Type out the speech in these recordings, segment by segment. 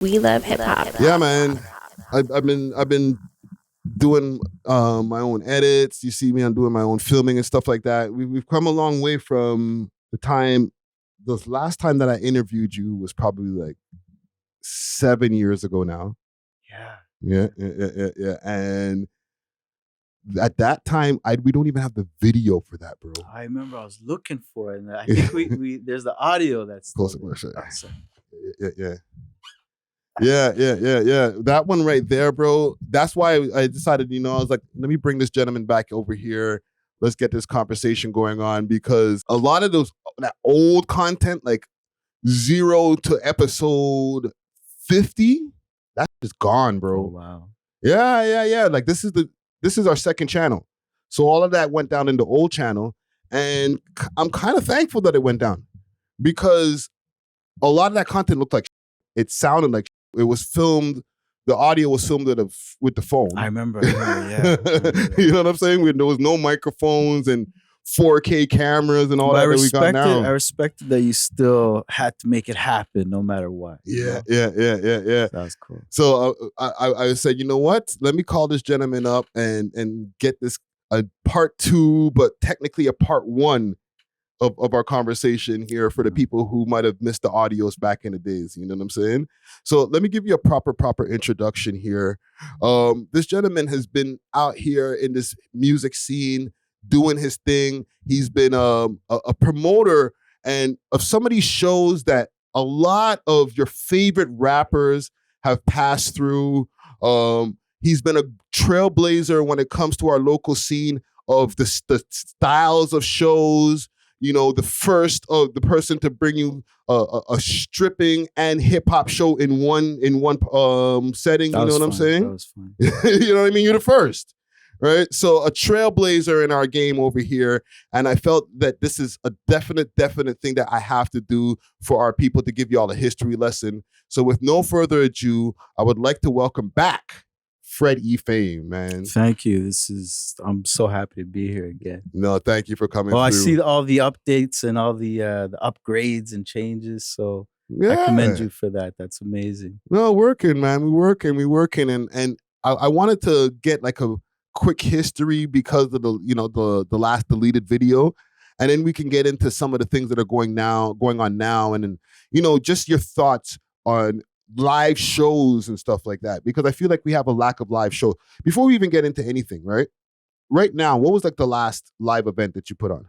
We love hip hop. Yeah, man. I've been doing my own edits. You see me, I'm doing my own filming and stuff like that. We've come a long way from the time. The last time that I interviewed you was probably like 7 years ago now. Yeah. And at that time, we don't even have the video for that, bro. I remember I was looking for it, and I think we there's the audio that's close to Yeah. That one right there, bro. That's why I decided, I was like, let me bring this gentleman back over here. Let's get this conversation going on, because a lot of that old content, like 0 to episode 50, that's just gone, bro. Oh, wow. Yeah. Like this is our second channel. So all of that went down in the old channel, and I'm kind of thankful that it went down, because a lot of that content looked like it sounded like it was filmed. The audio was filmed with the phone. I remember, yeah. You know what I'm saying? There was no microphones and 4K cameras and all that we got now. I respected that you still had to make it happen no matter what. Yeah. That was cool. So I said, you know what? Let me call this gentleman up and get this a part 2, but technically a part 1 of our conversation here for the people who might have missed the audios back in the days. You know what I'm saying? So let me give you a proper introduction here. This gentleman has been out here in this music scene doing his thing. He's been a promoter and of some of these shows that a lot of your favorite rappers have passed through. He's been a trailblazer when it comes to our local scene of the styles of shows. The first of the person to bring you a stripping and hip hop show in one setting. You know what I'm saying? That was fun. You know what I mean? You're the first, right? So a trailblazer in our game over here, and I felt that this is a definite thing that I have to do for our people, to give you all a history lesson. So with no further ado, I would like to welcome back Fred E. Fame, man. Thank you. I'm so happy to be here again. No, thank you for coming through. I see all the updates and all the upgrades and changes. So I commend you for that. That's amazing. No, working, man. We working. And I wanted to get like a quick history because of the last deleted video. And then we can get into some of the things that are going on now. And then, just your thoughts on live shows and stuff like that, because I feel like we have a lack of live shows. Before we even get into anything, right now, what was like the last live event that you put on?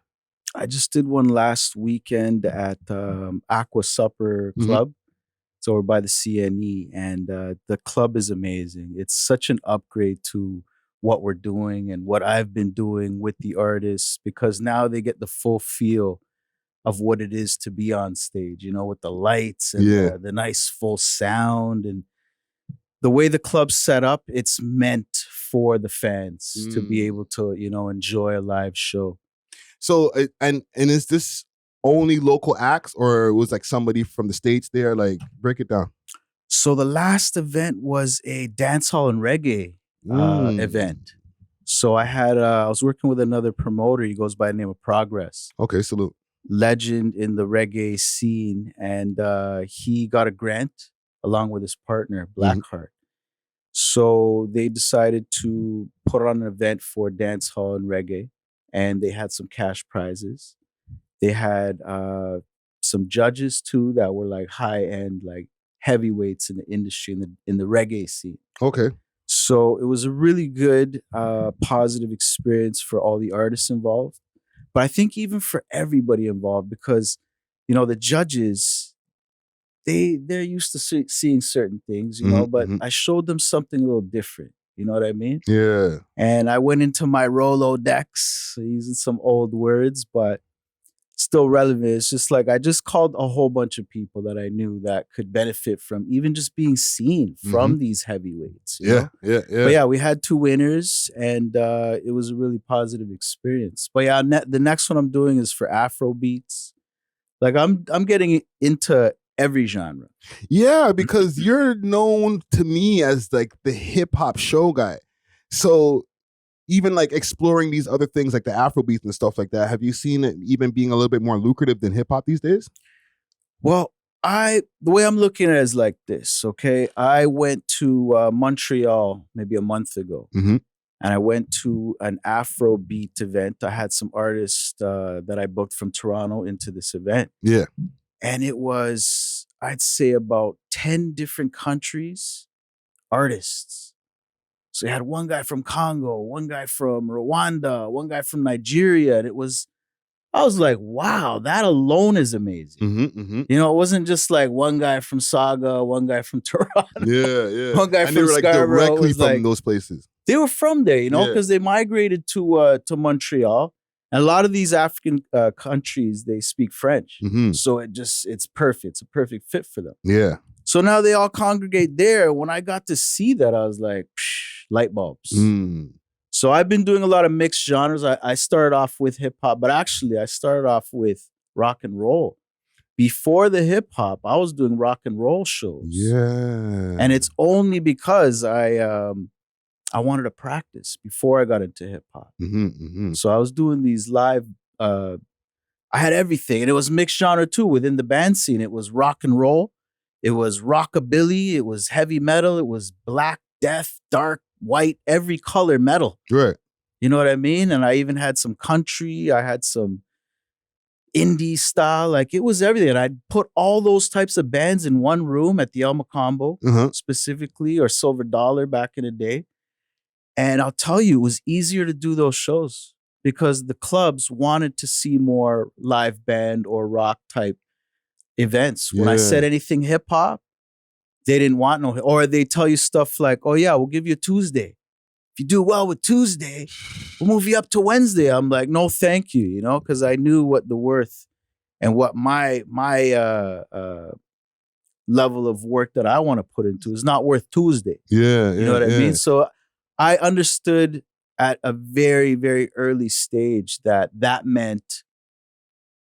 I just did one last weekend at Aqua Supper Club. It's over by the CNE, and the club is amazing. It's such an upgrade to what we're doing and what I've been doing with the artists, because now they get the full feel of what it is to be on stage, with the lights and the nice full sound, and the way the club's set up, it's meant for the fans to be able to, enjoy a live show. So, and is this only local acts, or it was like somebody from the States there? Like, break it down. So the last event was a dancehall and reggae event. So I was working with another promoter. He goes by the name of Progress. Okay, salute. Legend in the reggae scene, and he got a grant along with his partner Blackheart. So they decided to put on an event for dancehall and reggae, and they had some cash prizes. They had some judges too that were like high end, like heavyweights in the industry in the reggae scene. Okay. So it was a really good positive experience for all the artists involved. But I think even for everybody involved, because, the judges, they're used to seeing certain things, but I showed them something a little different. You know what I mean? Yeah. And I went into my Rolodex, using some old words, but still relevant. It's just like I just called a whole bunch of people that I knew that could benefit from even just being seen from these heavyweights. Yeah. But yeah, we had 2 winners, and it was a really positive experience. But yeah, the next one I'm doing is for Afro beats. Like I'm getting into every genre. Yeah, because you're known to me as like the hip hop show guy. So even like exploring these other things like the Afrobeats and stuff like that, have you seen it even being a little bit more lucrative than hip hop these days? Well, The way I'm looking at it is like this, okay? I went to Montreal maybe a month ago, Mm-hmm. and I went to an Afro beat event. I had some artists that I booked from Toronto into this event. Yeah. And it was, I'd say, about 10 different countries, artists. So you had one guy from Congo, one guy from Rwanda, one guy from Nigeria. And I was like, wow, that alone is amazing. Mm-hmm, mm-hmm. You know, it wasn't just like one guy from Saga, one guy from Toronto. Yeah. One guy and from they were like Scarborough. directly was from like, those places. they were from there, you know, Yeah. because they migrated to Montreal. And a lot of these African countries, they speak French. Mm-hmm. So it's perfect. It's a perfect fit for them. Yeah. So now they all congregate there. When I got to see that, I was like, psh, light bulbs. Mm. So I've been doing a lot of mixed genres. I started off with hip hop, but actually I started off with rock and roll. Before the hip hop, I was doing rock and roll shows. Yeah. And it's only because I wanted to practice before I got into hip hop. Mm-hmm, mm-hmm. So I was doing these live. I had everything, and it was mixed genre too within the band scene. It was rock and roll, it was rockabilly, it was heavy metal, it was black, death, dark, white, every color metal. Right. You know what I mean? And I even had some country. I had some indie style. Like it was everything. And I'd put all those types of bands in one room at the El Macombo Uh-huh. specifically, or Silver Dollar back in the day. And I'll tell you, it was easier to do those shows because the clubs wanted to see more live band or rock type events. When I Yeah. said anything hip hop, they didn't want no, or they tell you stuff like, oh yeah, we'll give you a Tuesday. If you do well with Tuesday, we'll move you up to Wednesday. I'm like, no, thank you, you know, because I knew what the worth and what my level of work that I want to put into is not worth Tuesday. Yeah. You know what I mean? So I understood at a very, very early stage that meant,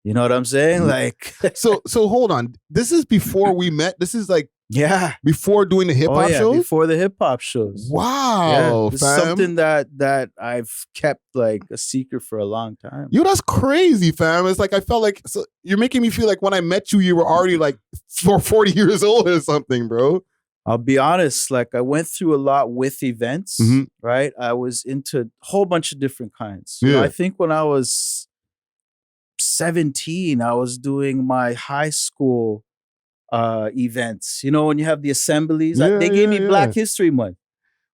you know what I'm saying? Like, So hold on. This is before we met. This is like yeah, before doing the hip hop shows. before the hip hop shows. Wow, it's fam. something that I've kept like a secret for a long time. Yo, that's crazy, fam. It's like I felt like you're making me feel like when I met you, you were already like 40 years old or something, bro. I'll be honest, like I went through a lot with events, Mhm. right? I was into a whole bunch of different kinds. You know, Yeah. I think when I was 17, I was doing my high school events. You know, when you have the assemblies, Yeah, they gave me yeah, Black yeah. History Month.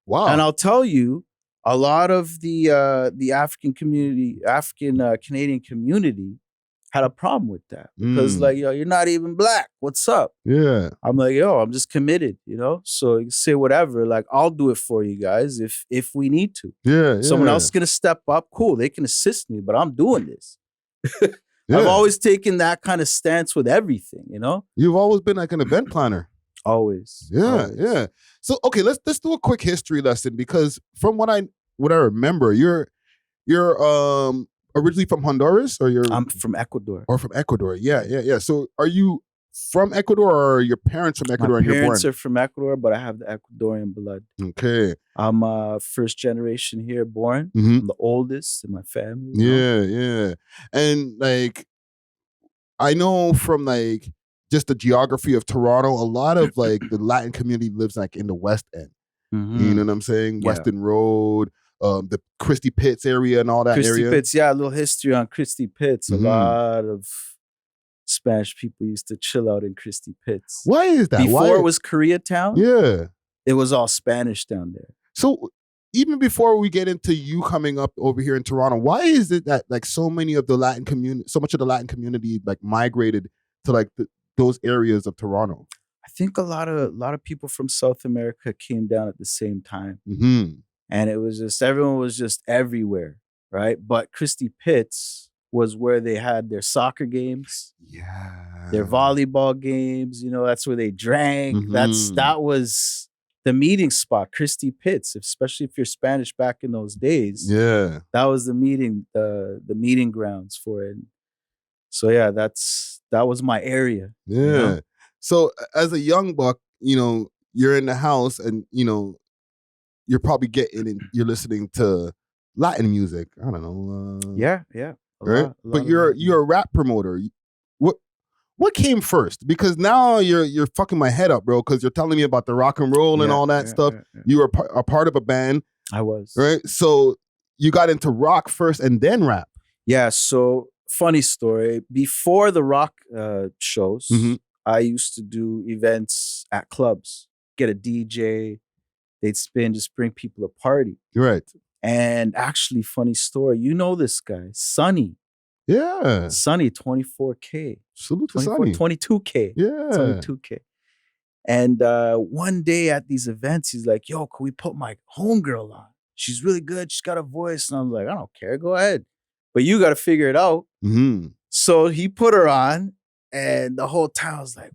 Wow. And I'll tell you, a lot of the African community, African Canadian community had a problem with that because like, yo, you're not even Black. What's up? Yeah. I'm like, yo, I'm just committed, you know? So you say whatever, like I'll do it for you guys if we need to. Yeah. Someone else is gonna step up, cool, they can assist me, but I'm doing this. Yeah. I've always taken that kind of stance with everything, you know? You've always been like an event planner. Always. Yeah, always. yeah. So okay, let's do a quick history lesson because from what I remember, you're originally from Honduras or you're I'm from Ecuador. or from Ecuador. Yeah. So are you from Ecuador or are your parents from Ecuador My and you're born? parents are from Ecuador, but I have the Ecuadorian blood. Okay. I'm first generation here born. Mhm. I'm the oldest in my family. you know? Yeah. And like I know from like just the geography of Toronto, a lot of like the Latin community lives like in the West End. Mhm. You know what I'm saying? Yeah. Weston Road, the Christie Pitts area and all that Christie area. Pitts, yeah, a little history on Christie Pitts. Mhm. A lot of Spanish people used to chill out in Christie Pitts. Why is that? Before it was Koreatown, Yeah. it was all Spanish down there. So even before we get into you coming up over here in Toronto, why is it that like so much of the Latin community like migrated to like those areas of Toronto? I think a lot of people from South America came down at the same time. Mm-hmm. And it was just, everyone was just everywhere, right? But Christie Pitts was where they had their soccer games, Yeah. their volleyball games, you know, that's where they drank. Mhm. That was the meeting spot, Christie Pitts, especially if you're Spanish back in those days. Yeah. That was the meeting grounds for it. So yeah, that was my area. Yeah. You know? So as a young buck, you know, you're in the house and, you know, you're probably you're listening to Latin music. I don't know. Yeah. Right? But you're a rap promoter. what came first? Because now you're fucking my head up, bro. Because you're telling me about the rock and roll and all that stuff. You were a part of a band. I was. Right. So you got into rock first and then rap. Yeah. So funny story. Before the rock shows, I used to do events at clubs. Get a DJ. They'd spin, just bring people to party. Right. And actually, funny story. You know this guy, Sonny. Yeah. Sonny, 24K. Salute to Sonny. 22K. Yeah. 22K. And one day at these events, he's like, yo, can we put my homegirl on? She's really good. She's got a voice. And I'm like, I don't care. Go ahead. But you got to figure it out. So he put her on. And the whole town was like,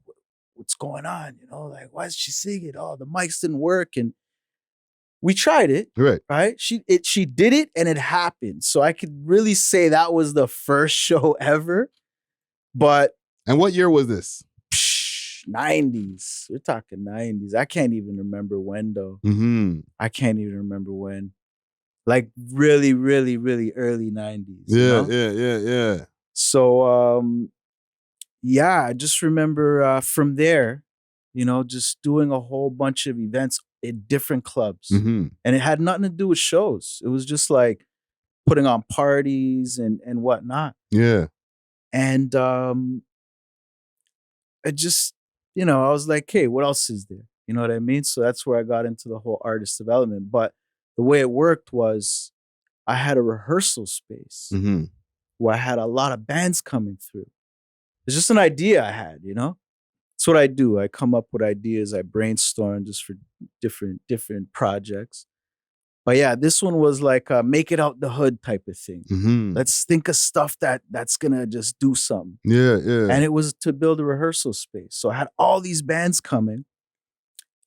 what's going on? You know, like, why is she singing? Oh, the mics didn't work. And we tried it. Right. She did it and it happened. So I could really say that was the first show ever. But. And what year was this? 90s. We're talking 90s. I can't even remember when though. I can't even remember when. Like really, really, really early 90s. Yeah. So I just remember from there, you know, just doing a whole bunch of events in different clubs. And it had nothing to do with shows. It was just like putting on parties and whatnot. Yeah. And it just, you know, I was like, hey, what else is there? You know what I mean? So that's where I got into the whole artist development. But the way it worked was I had a rehearsal space where I had a lot of bands coming through. It's just an idea I had, you know? That's what I do. I come up with ideas. I brainstorm just for different projects. But yeah, this one was like a make it out the hood type of thing. Let's think of stuff that's gonna just do something. Yeah. And it was to build a rehearsal space. So I had all these bands coming.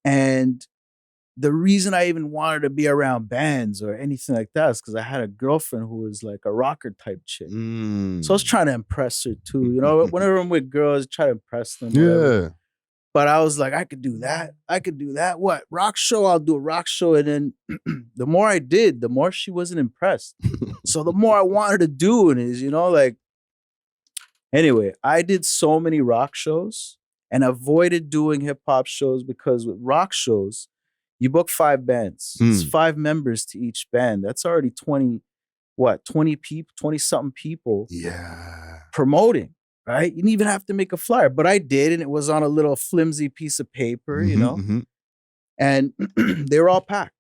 And the reason I even wanted to be around bands or anything like that is because I had a girlfriend who was like a rocker type chick. So I was trying to impress her too. You know, whenever I'm with girls, I try to impress them. Whatever. But I was like, I could do that. I could do that. What? Rock show? I'll do a rock show. And then the more I did, the more she wasn't impressed. So the more I wanted to do it is, you know, like, anyway, I did so many rock shows and avoided doing hip hop shows because with rock shows, you book 5 bands. It's 5 members to each band. That's already 20 people, 20 something people promoting. Right? You didn't even have to make a flyer, but I did, and it was on a little flimsy piece of paper, you know, and they were all packed.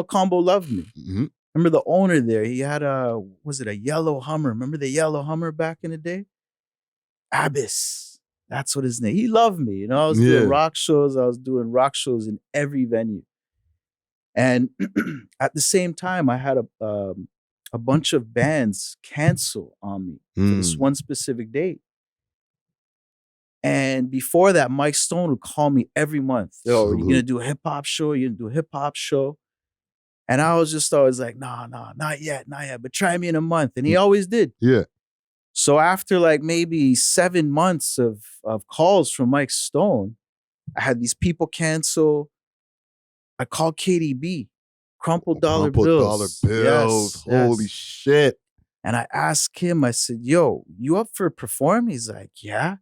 Combo loved me. Remember the owner there? He had a yellow Hummer? Remember the yellow Hummer back in the day? Abyss. That's what his name. He loved me. You know, I was doing rock shows. I was doing rock shows in every venue, and at the same time, I had a bunch of bands cancel on me for this one specific date. And before that, Mike Stone would call me every month. Yo, are you going to do a hip hop show? You're going to do a hip hop show? And I was just always like, nah, not yet. But try me in a month. And he always did. Yeah. So after like maybe 7 months of calls from Mike Stone, I had these people cancel. I called KDB. Crumpled dollar bills. Yes, holy shit. And I asked him, I said, yo, you up for perform? He's like, yeah.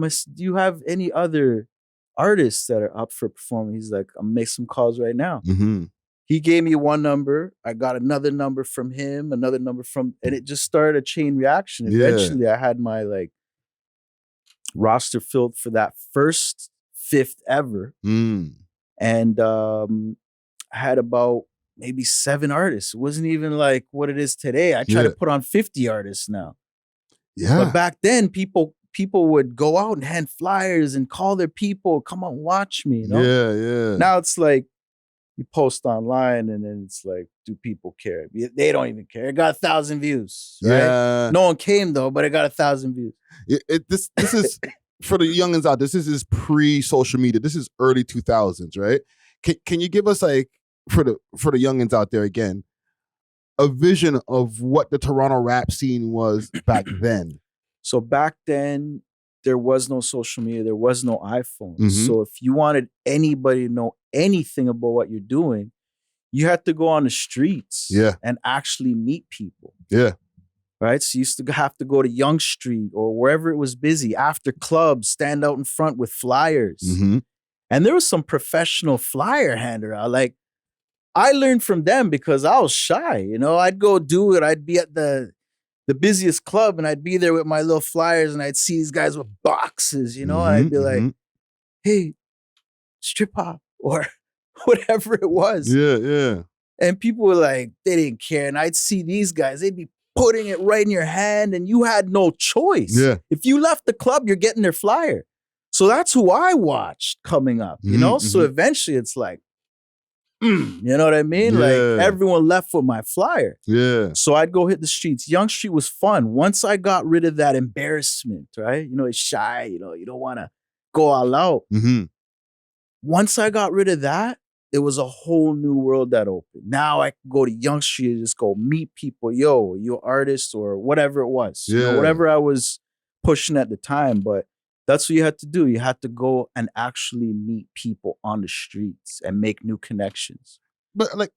I said, do you have any other artists that are up for performing? He's like, I'm make some calls right now. He gave me one number. I got another number from him, another number from, and it just started a chain reaction. Eventually I had my like roster filled for that first 5th ever. And I had about maybe 7 artists. It wasn't even like what it is today. I try to put on 50 artists now. Yeah. But back then, people would go out and hand flyers and call their people, come out and watch me. You know? Yeah. Now it's like you post online and then it's like, do people care? They don't even care. It got 1,000 views. Right? Yeah. No one came though, but it got 1,000 views. This is for the youngins out. This is pre-social media. This is early 2000s, right? Can you give us like, for the youngins out there again, a vision of what the Toronto rap scene was back then? So back then, there was no social media. There was no iPhone. So if you wanted anybody to know anything about what you're doing, you had to go on the streets and actually meet people. Yeah. right? So you used to have to go to Young Street or wherever it was busy after clubs, stand out in front with flyers. Mm-hmm. And there was some professional flyer hander out. Like, I learned from them because I was shy. You know, I'd go do it. I'd be at the busiest club and I'd be there with my little flyers and I'd see these guys with boxes, you know, and I'd be like, hey, strip hop or whatever it was. Yeah, yeah. And people were like, they didn't care. And I'd see these guys, they'd be putting it right in your hand and you had no choice. Yeah. If you left the club, you're getting their flyer. So that's who I watched coming up, you know? So eventually it's like, you know what I mean? Yeah. Like everyone left with my flyer. Yeah. So I'd go hit the streets. Young Street was fun. Once I got rid of that embarrassment, right? You know, it's shy, you know, you don't want to go all out. Mm-hmm. Once I got rid of that, it was a whole new world that opened. Now I can go to Young Street and just go meet people. Yo, you artist or whatever it was. Yeah. You know, whatever I was pushing at the time. But that's what you had to do. You had to go and actually meet people on the streets and make new connections. But like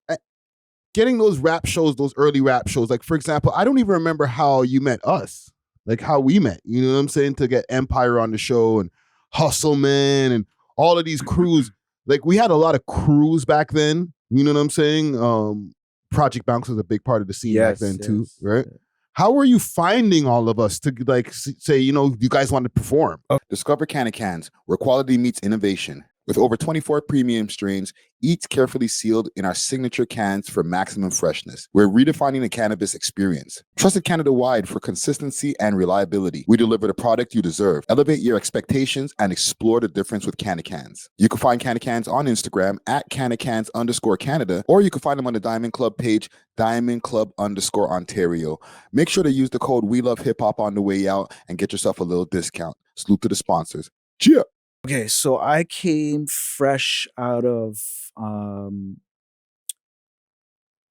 getting those rap shows, those early rap shows, like for example, I don't even remember how you met us, like how we met, you know what I'm saying? To get Empire on the show and Hustle Man and all of these crews. Like we had a lot of crews back then, you know what I'm saying? Project Bounce was a big part of the scene back then too, right? Yeah. How were you finding all of us to like say, you know, you guys want to perform? Discover Cans, where quality meets innovation. With over 24 premium strains, each carefully sealed in our signature cans for maximum freshness. We're redefining the cannabis experience. Trusted Canada-wide for consistency and reliability. We deliver the product you deserve. Elevate your expectations and explore the difference with Cans. You can find Cans on Instagram at @Cans_Canada, or you can find them on the Diamond Club page, Diamond_Club_Ontario. Make sure to use the code WeLoveHipHop on the way out and get yourself a little discount. Salute to the sponsors. Cheers. Okay, so I came fresh out of,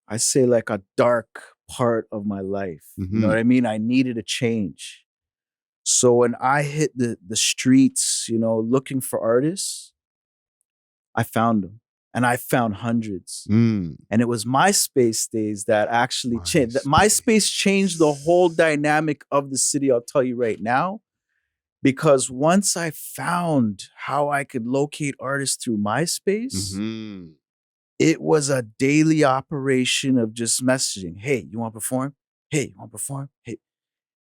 I say like a dark part of my life. You know what I mean? I needed a change. So when I hit the streets, you know, looking for artists, I found them. And I found hundreds. And it was MySpace days that actually changed. MySpace changed the whole dynamic of the city, I'll tell you right now. Because once I found how I could locate artists through MySpace, it was a daily operation of just messaging. Hey, you want to perform? Hey, you want to perform? Hey.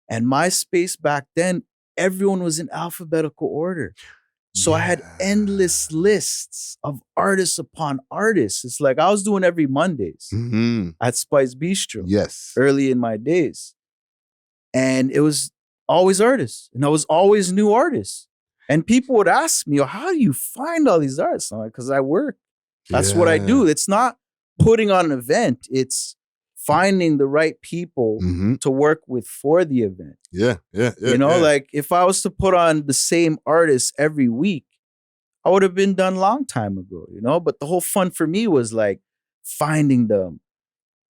And MySpace back then, everyone was in alphabetical order. So I had endless lists of artists upon artists. It's like I was doing every Mondays at Spice Bistro. Yes. Early in my days. And it was always artists. And I was always new artists. And people would ask me, how do you find all these artists? I'm like, because I work. That's what I do. It's not putting on an event. It's finding the right people to work with for the event. Yeah. You know, like if I was to put on the same artists every week, I would have been done long time ago, you know? But the whole fun for me was like finding them,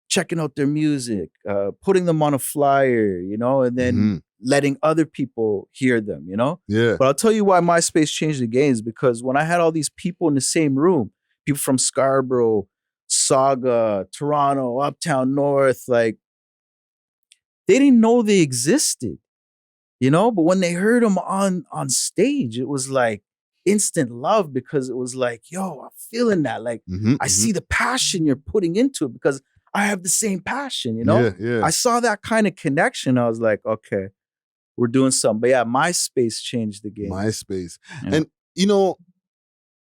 checking out their music, putting them on a flyer, you know, and then letting other people hear them, you know? Yeah. But I'll tell you why MySpace changed the game is because when I had all these people in the same room, people from Scarborough, Saga, Toronto, Uptown North, like, they didn't know they existed, you know? But when they heard them on stage, it was like instant love because it was like, yo, I'm feeling that. Like, I see the passion you're putting into it because I have the same passion, you know? I saw that kind of connection. I was like, okay, we're doing something. But yeah, MySpace changed the game. MySpace. Yeah. And, you know,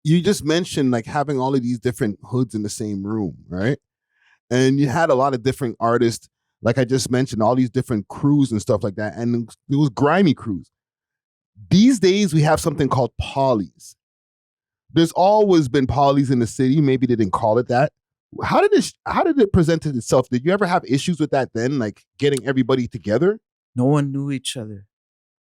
you just mentioned like having all of these different hoods in the same room, right? And you had a lot of different artists, like I just mentioned, all these different crews and stuff like that. And it was grimy crews. These days, we have something called Pollies. There's always been Pollies in the city. Maybe they didn't call it that. How did it present itself? Did you ever have issues with that then, like getting everybody together? No one knew each other.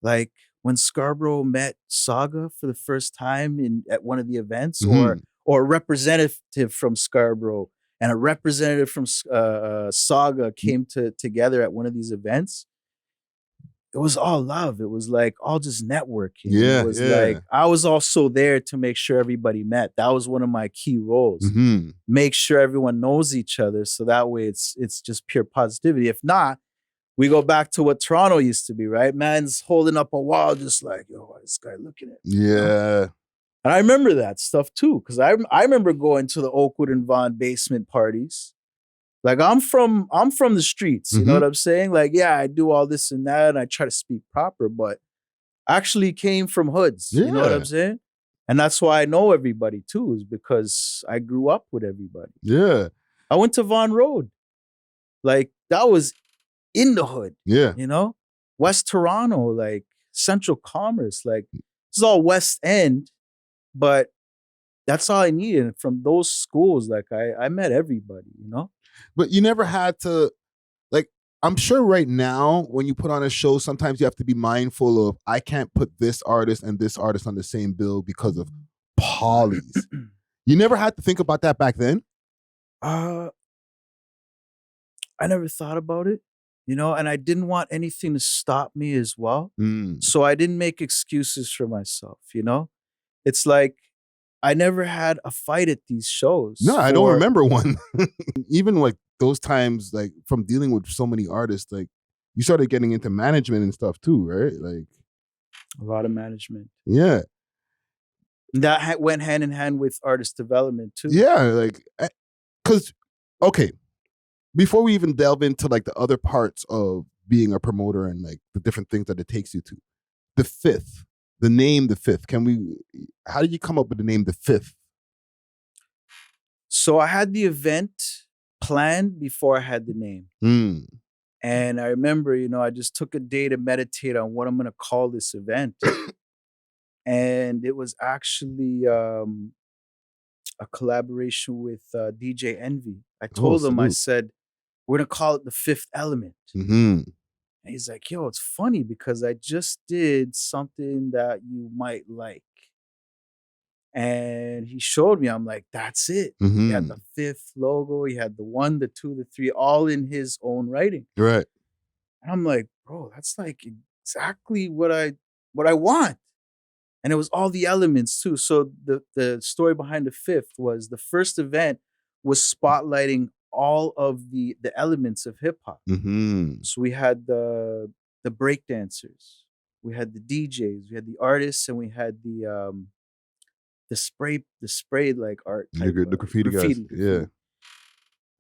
Like when Scarborough met Saga for the first time at one of the events, or a representative from Scarborough and a representative from Saga came together at one of these events, it was all love. It was like all just networking. It was like I was also there to make sure everybody met. That was one of my key roles. Make sure everyone knows each other, so that way it's just pure positivity. If not, we go back to what Toronto used to be, right? Man's holding up a wall, just like, yo, why is this guy looking at me? Yeah. And I remember that stuff too, because I remember going to the Oakwood and Vaughan basement parties. Like I'm from the streets, you know what I'm saying? Like, yeah, I do all this and that, and I try to speak proper, but I actually came from hoods. You know what I'm saying? And that's why I know everybody too, is because I grew up with everybody. Yeah. I went to Vaughan Road. Like that was in the hood. Yeah. You know? West Toronto, like Central Commerce, like this is all West End, but that's all I needed. From those schools, like I met everybody, you know? But you never had to, like, I'm sure right now when you put on a show, sometimes you have to be mindful of, I can't put this artist and this artist on the same bill because of Pollies. You never had to think about that back then? I never thought about it, you know, and I didn't want anything to stop me as well. So I didn't make excuses for myself, you know? It's like I never had a fight at these shows. No, I don't remember one. Even like those times, like from dealing with so many artists, like you started getting into management and stuff too, right? Like a lot of management. Yeah. That went hand in hand with artist development too. Yeah, like, because, okay, before we even delve into like the other parts of being a promoter and like the different things that it takes you to, the Fifth, the name The Fifth, how did you come up with the name The Fifth? So I had the event planned before I had the name. And I remember, you know, I just took a day to meditate on what I'm going to call this event. And it was actually a collaboration with DJ Envy. I told him, I said, we're going to call it The Fifth Element. And he's like, yo, it's funny because I just did something that you might like. And he showed me, I'm like, that's it. He had the Fifth logo. He had the 1, the 2, the 3, all in his own writing. Right. And I'm like, bro, that's like exactly what I want. And it was all the elements too. So the story behind the Fifth was the first event was spotlighting all of the elements of hip hop. So we had the break dancers, we had the DJs, we had the artists, and we had the spray like art type, the graffiti guys. Yeah.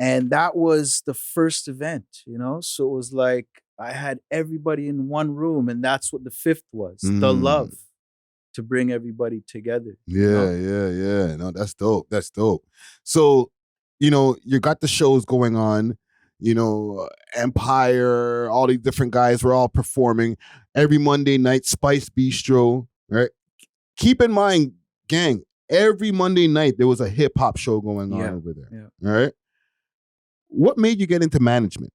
And that was the first event, you know? So it was like I had everybody in one room, and that's what the Fifth was, the love to bring everybody together. Yeah, yeah. No, that's dope. That's dope. So, you know, you got the shows going on, you know, Empire, all these different guys were all performing every Monday night, Spice Bistro, right? Keep in mind, gang, every Monday night there was a hip hop show going on over there. All right. What made you get into management?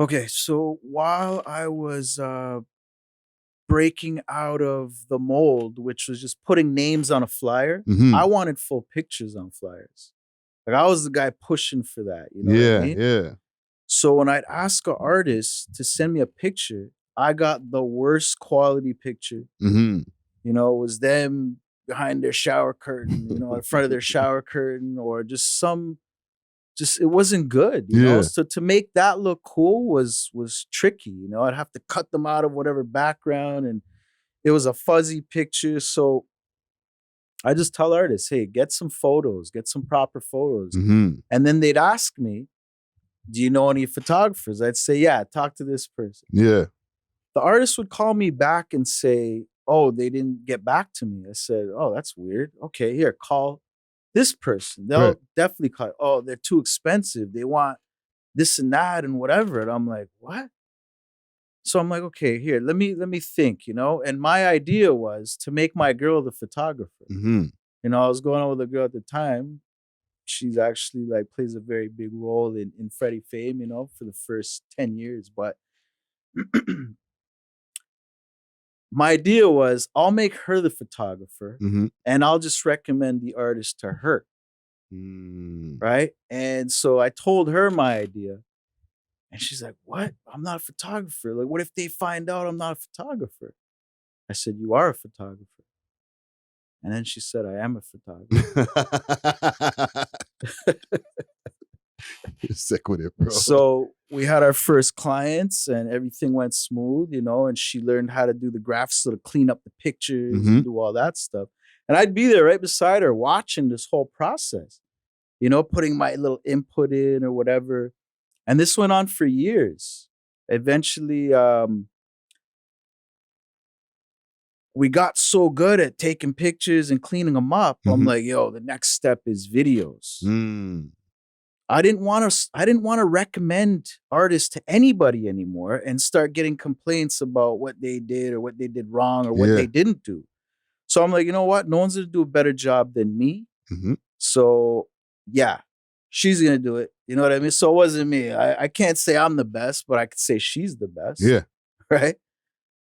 Okay, so while I was breaking out of the mold, which was just putting names on a flyer, I wanted full pictures on flyers. Like I was the guy pushing for that. You know what I mean? Yeah. So when I'd ask an artist to send me a picture, I got the worst quality picture. You know, it was them behind their shower curtain, you know, in front of their shower curtain, or just it wasn't good, you know? So to make that look cool was tricky, you know? I'd have to cut them out of whatever background, and it was a fuzzy picture. So I just tell artists, hey, get some photos, get some proper photos. And then they'd ask me, do you know any photographers? I'd say, yeah, talk to this person. Yeah. The artist would call me back and say, oh, they didn't get back to me. I said, oh, that's weird. Okay, here, call this person. They'll definitely call. Oh, they're too expensive. They want this and that and whatever. And I'm like, what? So I'm like, okay, here, let me think, you know? And my idea was to make my girl the photographer. You know, I was going on with a girl at the time. She's actually like plays a very big role in Freddie Fame, you know, for the first 10 years. But my idea was I'll make her the photographer and I'll just recommend the artist to her. Right? And so I told her my idea. And she's like, what? I'm not a photographer. Like, what if they find out I'm not a photographer? I said, you are a photographer. And then she said, I am a photographer. You're sick with it, bro. So we had our first clients and everything went smooth, and she learned how to do the graphics, so to clean up the pictures Mhm. and do all that stuff. And I'd be there right beside her watching this whole process, putting my little input in or whatever. And this went on for years. Eventually, we got so good at taking pictures and cleaning them up. I'm Mhm. like, yo, the next step is videos. Mm. I didn't want to recommend artists to anybody anymore and start getting complaints about what they did or what they did wrong or what Yeah. they didn't do. So I'm like, you know what? No one's gonna do a better job than me. Mhm. So yeah, she's gonna do it. You know what I mean? So it wasn't me. I can't say I'm the best, but I could say she's the best. Yeah. Right.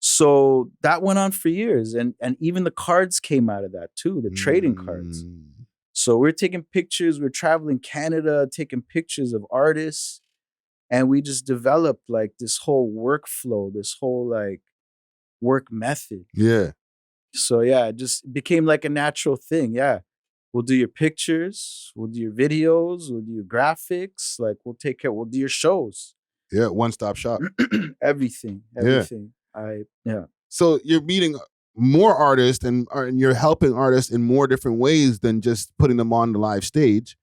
So that went on for years. And even the cards came out of that too, the trading cards. Mm. So we're taking pictures, we're traveling Canada, taking pictures of artists. And we just developed like this whole workflow, this whole like work method. Yeah. So yeah, it just became like a natural thing. Yeah. We'll do your pictures, we'll do your videos, we'll do your graphics, like we'll do your shows. Yeah. One-stop shop. Everything. Yeah. So you're meeting more artists and you're helping artists in more different ways than just putting them on the live stage.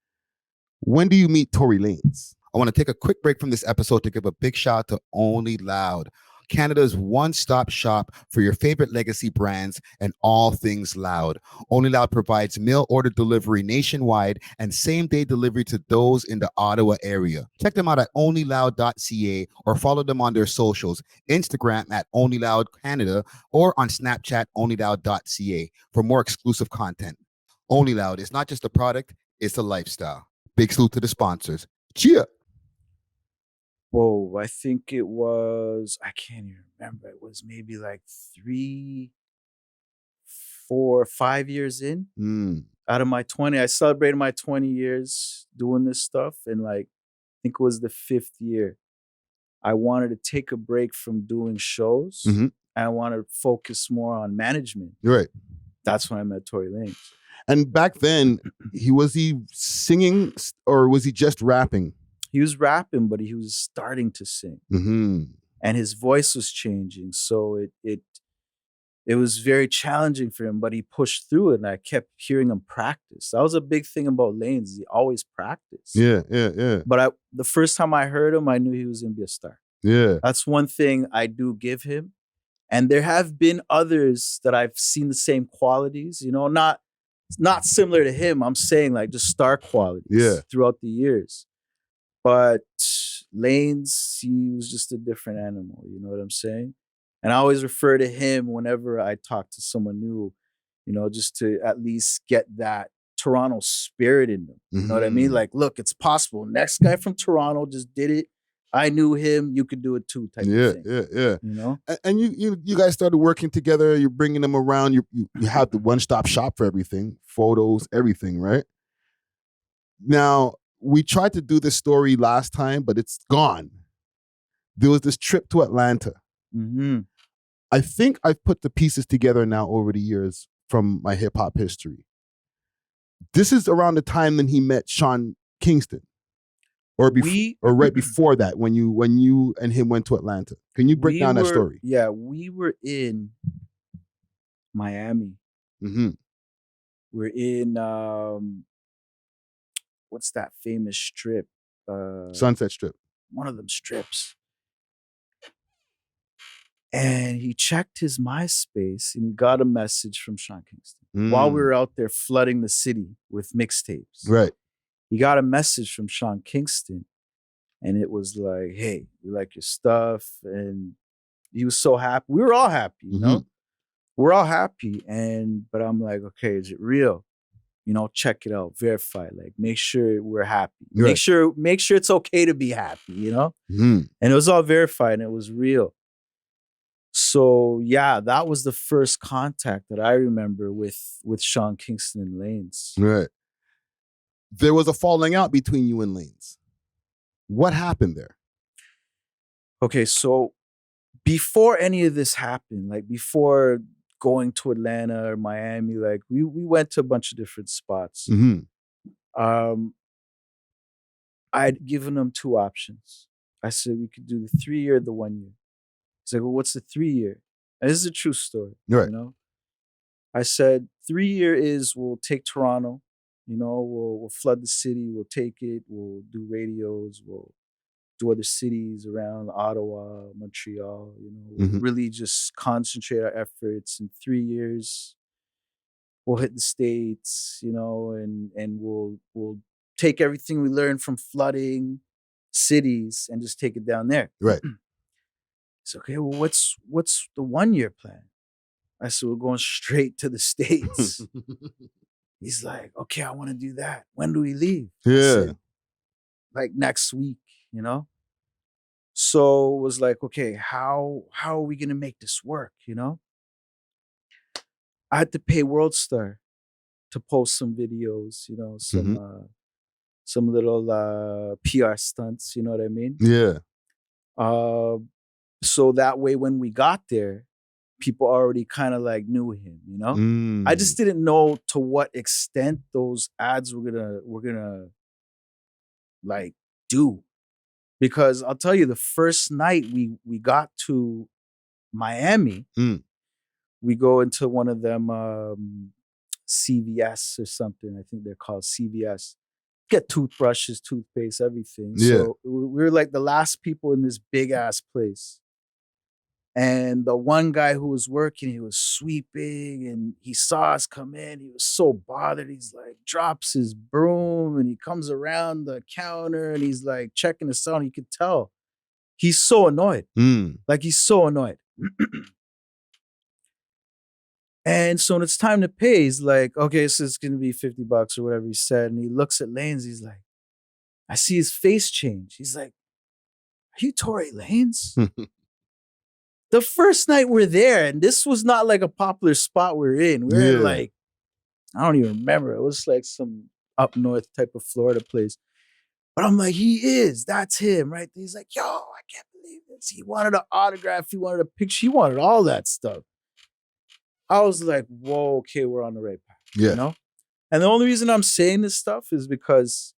When do you meet Tory Lanez? I want to take a quick break from this episode to give a big shout out to Only Loud, Canada's one-stop shop for your favorite legacy brands and all things loud. Only Loud provides mail order delivery nationwide and same-day delivery to those in the Ottawa area. Check them out at onlyloud.ca or follow them on their socials, Instagram at onlyloudcanada or on Snapchat onlyloud.ca for more exclusive content. Only Loud is not just a product, it's a lifestyle. Big salute to the sponsors. Cheer! Whoa, I think it was, I can't even remember. It was maybe like 3, 4, 5 years in. Mm. Out of my 20. I celebrated my 20 years doing this stuff. And like, I think it was the 5th year. I wanted to take a break from doing shows. Mhm. And I wanted to focus more on management. You're right. That's when I met Tory Lanez. And back then, was he singing or was he just rapping? He was rapping, but he was starting to sing. Mm-hmm. And his voice was changing. So it was very challenging for him, but he pushed through it, and I kept hearing him practice. That was a big thing about Lanez. He always practiced. Yeah. But the first time I heard him, I knew he was going to be a star. Yeah. That's one thing I do give him. And there have been others that I've seen the same qualities, not similar to him. I'm saying like just star qualities throughout the years. But Lanez, he was just a different animal. You know what I'm saying? And I always refer to him whenever I talk to someone new, just to at least get that Toronto spirit in them. You know what I mean? Like, look, it's possible. Next guy from Toronto just did it. I knew him. You could do it too. Type of thing. Yeah. And you guys started working together. You're bringing them around. You have the one-stop shop for everything, photos, everything, right? Now, we tried to do this story last time, but it's gone. There was this trip to Atlanta. Mm-hmm. I think I've put the pieces together now over the years from my hip hop history. This is around the time that he met Sean Kingston, or right before that, when you and him went to Atlanta. Can you break down that story? Yeah, we were in Miami. Mm-hmm. We're in what's that famous strip? Sunset Strip. One of them strips. And he checked his MySpace and he got a message from Sean Kingston while we were out there flooding the city with mixtapes. Right. He got a message from Sean Kingston and it was like, hey, we like your stuff. And he was so happy. We were all happy, you know? We're all happy. But I'm like, okay, is it real? Check it out, verify, like make sure we're happy. Right. Make sure it's okay to be happy, Mm-hmm. And it was all verified and it was real. So yeah, that was the first contact that I remember with Sean Kingston and Lanez. Right. There was a falling out between you and Lanez. What happened there? Okay, so before any of this happened, like before going to Atlanta or Miami, like we went to a bunch of different spots. Mm-hmm. I'd given him 2 options. I said we could do the 3 year, the 1 year. He's like, well, what's the 3 year? And this is a true story. Right. You know, I said 3 year is we'll take Toronto. You know, we'll flood the city. We'll take it. We'll do radios. We'll do other cities around Ottawa, Montreal. You know, we'll really just concentrate our efforts. In 3 years, we'll hit the States. You know, and we'll take everything we learned from flooding cities and just take it down there. Right. It's okay. Well, what's the 1 year plan? I said, we're going straight to the States. He's like, okay, I want to do that. When do we leave? I Yeah. said, like next week, you know? So it was like, okay, how are we gonna make this work? You know? I had to pay World Star to post some videos, you know, some little PR stunts, you know what I mean? Yeah. So that way when we got there, people already kind of like knew him, you know? I just didn't know to what extent those ads were gonna like do. Because I'll tell you, the first night we got to Miami, we go into one of them CVS or something. I think they're called CVS. Get toothbrushes, toothpaste, everything. Yeah. So we were like the last people in this big ass place. And the one guy who was working, he was sweeping and he saw us come in. He was so bothered. He's like, drops his broom and he comes around the counter and he's like checking us out. You could tell he's so annoyed. Like he's so annoyed. And so when it's time to pay, he's like, okay, so it's going to be $50 or whatever he said. And he looks at Lanez. He's like, I see his face change. He's like, are you Tory Lanez? The first night we're there, and this was not like a popular spot we're in. We're in like, I don't even remember. It was like some up north type of Florida place. But I'm like, he is. That's him, right? He's like, yo, I can't believe this. He wanted an autograph. He wanted a picture. He wanted all that stuff. I was like, whoa, okay, we're on the right path. Yeah. You know? And the only reason I'm saying this stuff is because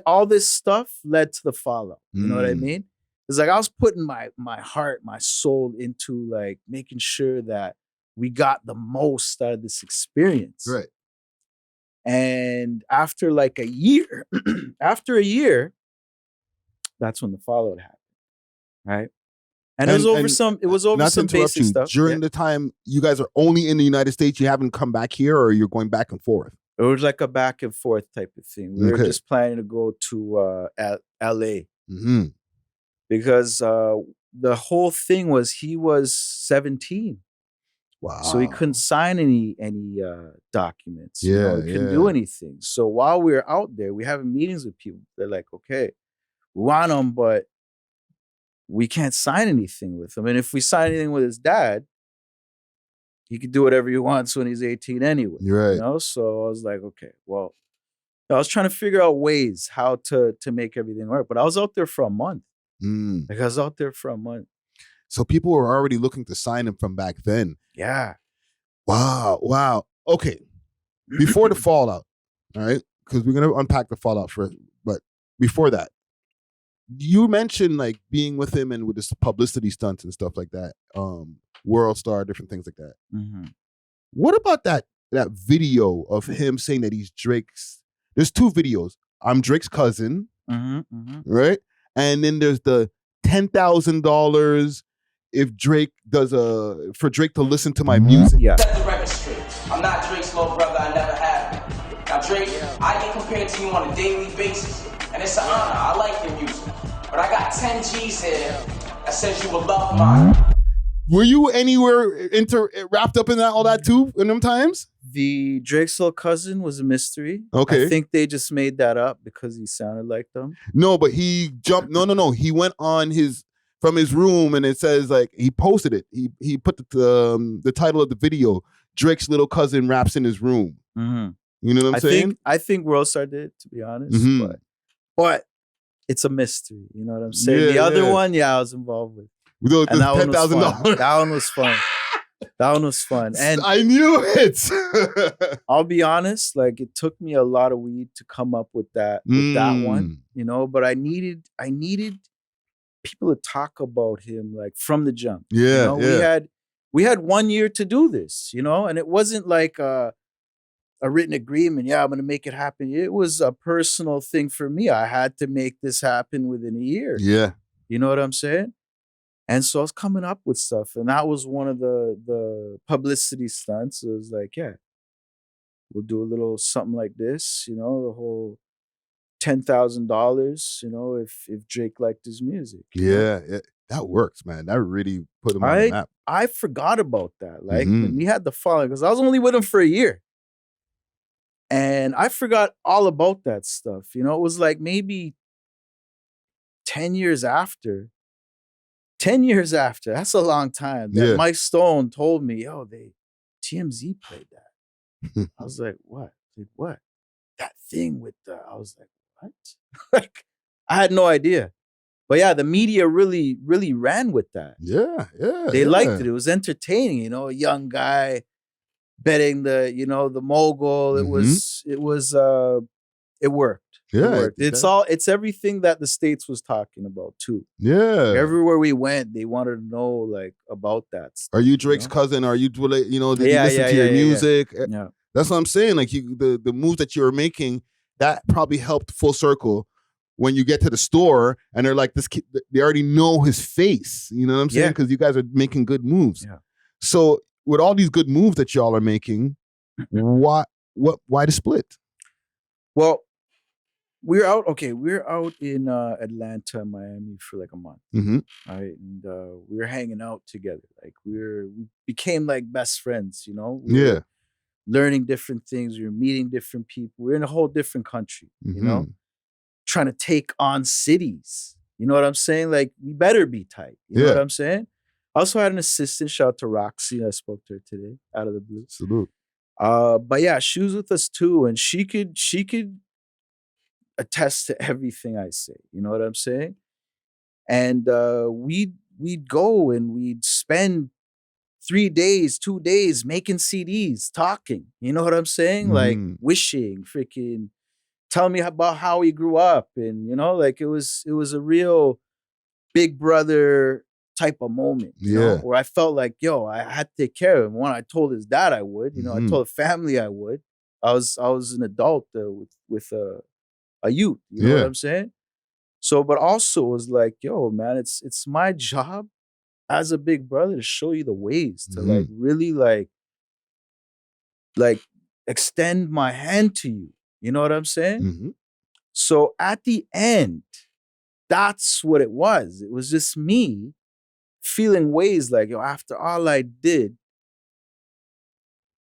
all this stuff led to the follow. You know what I mean? It's like I was putting my heart, my soul into like making sure that we got the most out of this experience. Right. And after like a year, that's when the follow happened. Right. And it was over some basic stuff. During the time you guys are only in the United States, you haven't come back here, or you're going back and forth? It was like a back and forth type of thing. We were just planning to go to LA. Because the whole thing was he was 17. Wow. So he couldn't sign any documents. He couldn't do anything. So while we were out there, we having meetings with people. They're like, okay, we want him, but we can't sign anything with him. And if we sign anything with his dad, he could do whatever he wants when he's 18 anyway. Right. You know? So I was like, okay, well, I was trying to figure out ways how to make everything work. But I was out there for a month. Like I was out there for a month. So people were already looking to sign him from back then. Yeah. Wow. Okay. Before the fallout, all right? Because we're going to unpack the fallout first. But before that, you mentioned like being with him and with this publicity stunts and stuff like that. World Star, different things like that. What about that video of him saying that he's Drake's? There's two videos. I'm Drake's cousin, right? And then there's the $10,000 if Drake does for Drake to listen to my music. Yeah. Set the record straight. I'm not Drake's little brother. I never have been. Now Drake, I get compared to you on a daily basis, and it's an honor. I like your music, but I got 10 G's here that says you will love mine. Were you anywhere wrapped up in that all that too in them times? The Drake's little cousin was a mystery. Okay. I think they just made that up because he sounded like them. No, but he jumped. No. He went on from his room and it says like he posted it. He put the title of the video, Drake's little cousin raps in his room. You know what I'm saying? I think World Star did, to be honest. But it's a mystery. You know what I'm saying? Yeah, the other one, I was involved with. And that $10,000. That one was fun. That one was fun. And I knew it. I'll be honest, like it took me a lot of weed to come up with that one, you know, but I needed people would talk about him like from the jump. Yeah, We had 1 year to do this, and it wasn't like a written agreement. Yeah, I'm gonna make it happen. It was a personal thing for me. I had to make this happen within a year. Yeah. You know what I'm saying? And so I was coming up with stuff, and that was one of the publicity stunts. It was like, yeah, we'll do a little something like this, the whole $10,000, if Drake liked his music. Yeah, that works, man. That really put him on the map. I forgot about that. Like when we had the following, because I was only with him for a year. And I forgot all about that stuff. It was like maybe 10 years after. 10 years after, that's a long time. That Mike Stone told me, yo, TMZ played that. I was like, what? Like, what? That thing with I was like, what? Like, I had no idea. But yeah, the media really, really ran with that. Yeah. They liked it. It was entertaining, a young guy betting the mogul. It worked. Yeah, it worked. It's everything that the States was talking about too. Yeah. Everywhere we went, they wanted to know like about that stuff. Are you Drake's cousin? Are you, did you listen to your music? Yeah. That's what I'm saying. Like the moves that you were making, that probably helped full circle when you get to the store and they're like, this kid, they already know his face. You know what I'm saying? Because you guys are making good moves. Yeah. So with all these good moves that y'all are making, why the split? Well, we're out in Atlanta, Miami for like a month. Mm-hmm. Right. And we were hanging out together. Like we became like best friends, We were learning different things. We were meeting different people. We're in a whole different country, trying to take on cities. You know what I'm saying? Like we better be tight. You know what I'm saying? I also had an assistant, shout out to Roxy. I spoke to her today out of the blue. Salute. But yeah, she was with us too. And she could attest to everything I say. You know what I'm saying? And we'd go and we'd spend 2 days making CDs, talking. You know what I'm saying? Like wishing, freaking telling me about how he grew up. And like it was a real big brother type of moment, where I felt like, yo, I had to take care of him. One, I told his dad I would, I told the family I would. I was an adult with a youth, you know what I'm saying? So, but also it was like, yo, man, it's my job as a big brother to show you the ways to like really like extend my hand to you. You know what I'm saying? So at the end, that's what it was. It was just me feeling ways like, yo, after all I did,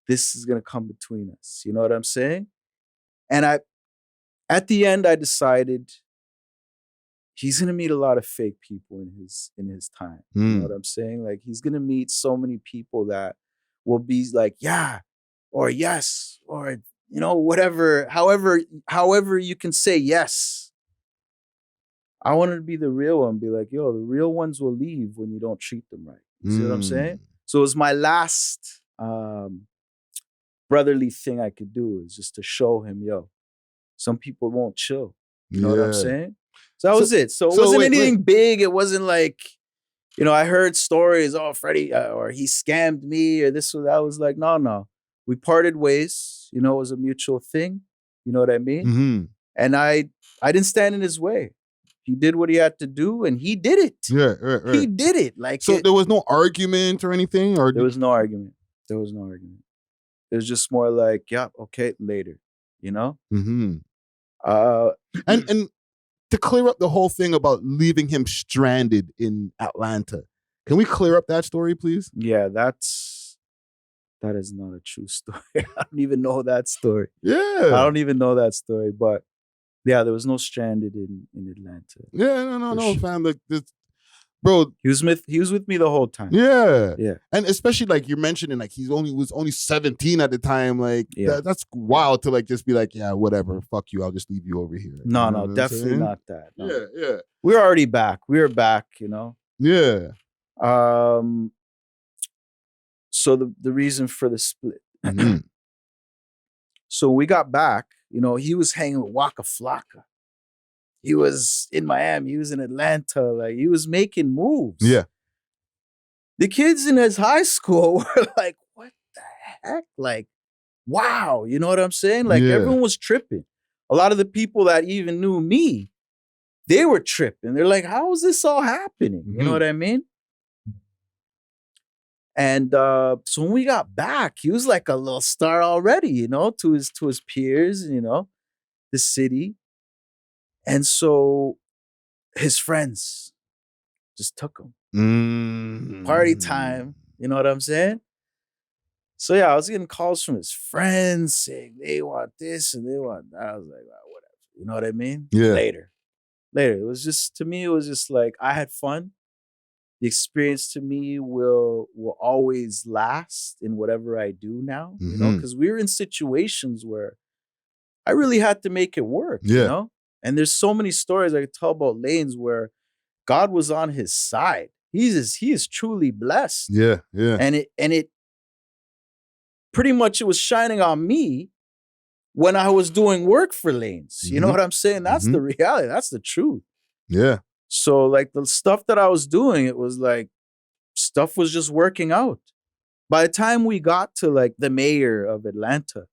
this is gonna come between us. You know what I'm saying? And at the end, I decided he's gonna meet a lot of fake people in his time. You know what I'm saying? Like he's gonna meet so many people that will be like, yeah, or yes, or whatever, however you can say yes. I wanted to be the real one, be like, yo, the real ones will leave when you don't treat them right. You see what I'm saying? So it was my last brotherly thing I could do, is just to show him, yo, some people won't chill. You know what I'm saying? So that was it. So it wasn't anything big. It wasn't like, I heard stories, oh, Freddie, or he scammed me or this or that. I was like, no. We parted ways. It was a mutual thing. You know what I mean? And I didn't stand in his way. He did what he had to do, and he did it. Yeah, right. He did it. Like there was no argument or anything, or there was no argument. It was just more like, yeah, okay, later. And to clear up the whole thing about leaving him stranded in Atlanta, can we clear up that story, please? Yeah, that is not a true story. I don't even know that story. Yeah, I don't even know that story, but. Yeah, there was no stranded in Atlanta. Yeah, no, fam. Like this, bro. He was with me the whole time. Yeah. Yeah. And especially like you're mentioning, like he was only 17 at the time. Like that's wild to like just be like, yeah, whatever, fuck you, I'll just leave you over here. No, definitely not that. No. Yeah. We were already back. We were back, Yeah. So the reason for the split. So we got back. He was hanging with Waka Flocka. He was in Miami. He was in Atlanta. Like, he was making moves. Yeah. The kids in his high school were like, what the heck? Like, wow. You know what I'm saying? Like, Yeah. everyone was tripping. A lot of the people that even knew me, they were tripping. They're like, how is this all happening? You know what I mean? And so when we got back, he was like a little star already, you know, to his peers, you know, the city. And so his friends just took him. Party time, you know what I'm saying? So yeah, I was getting calls from his friends saying they want this and they want that. I was like, oh, whatever. You know what I mean? Yeah. Later. It was just, to me, it was just like, I had fun. The experience to me will always last in whatever I do now, you know, because we were in situations where I really had to make it work, you know? And there's so many stories I could tell about Lanez where God was on his side. He is truly blessed. Yeah. And it pretty much, it was shining on me when I was doing work for Lanez. You know what I'm saying? That's the reality. That's the truth. Yeah. So like the stuff that I was doing, it was like stuff was just working out. By the time we got to like the mayor of Atlanta,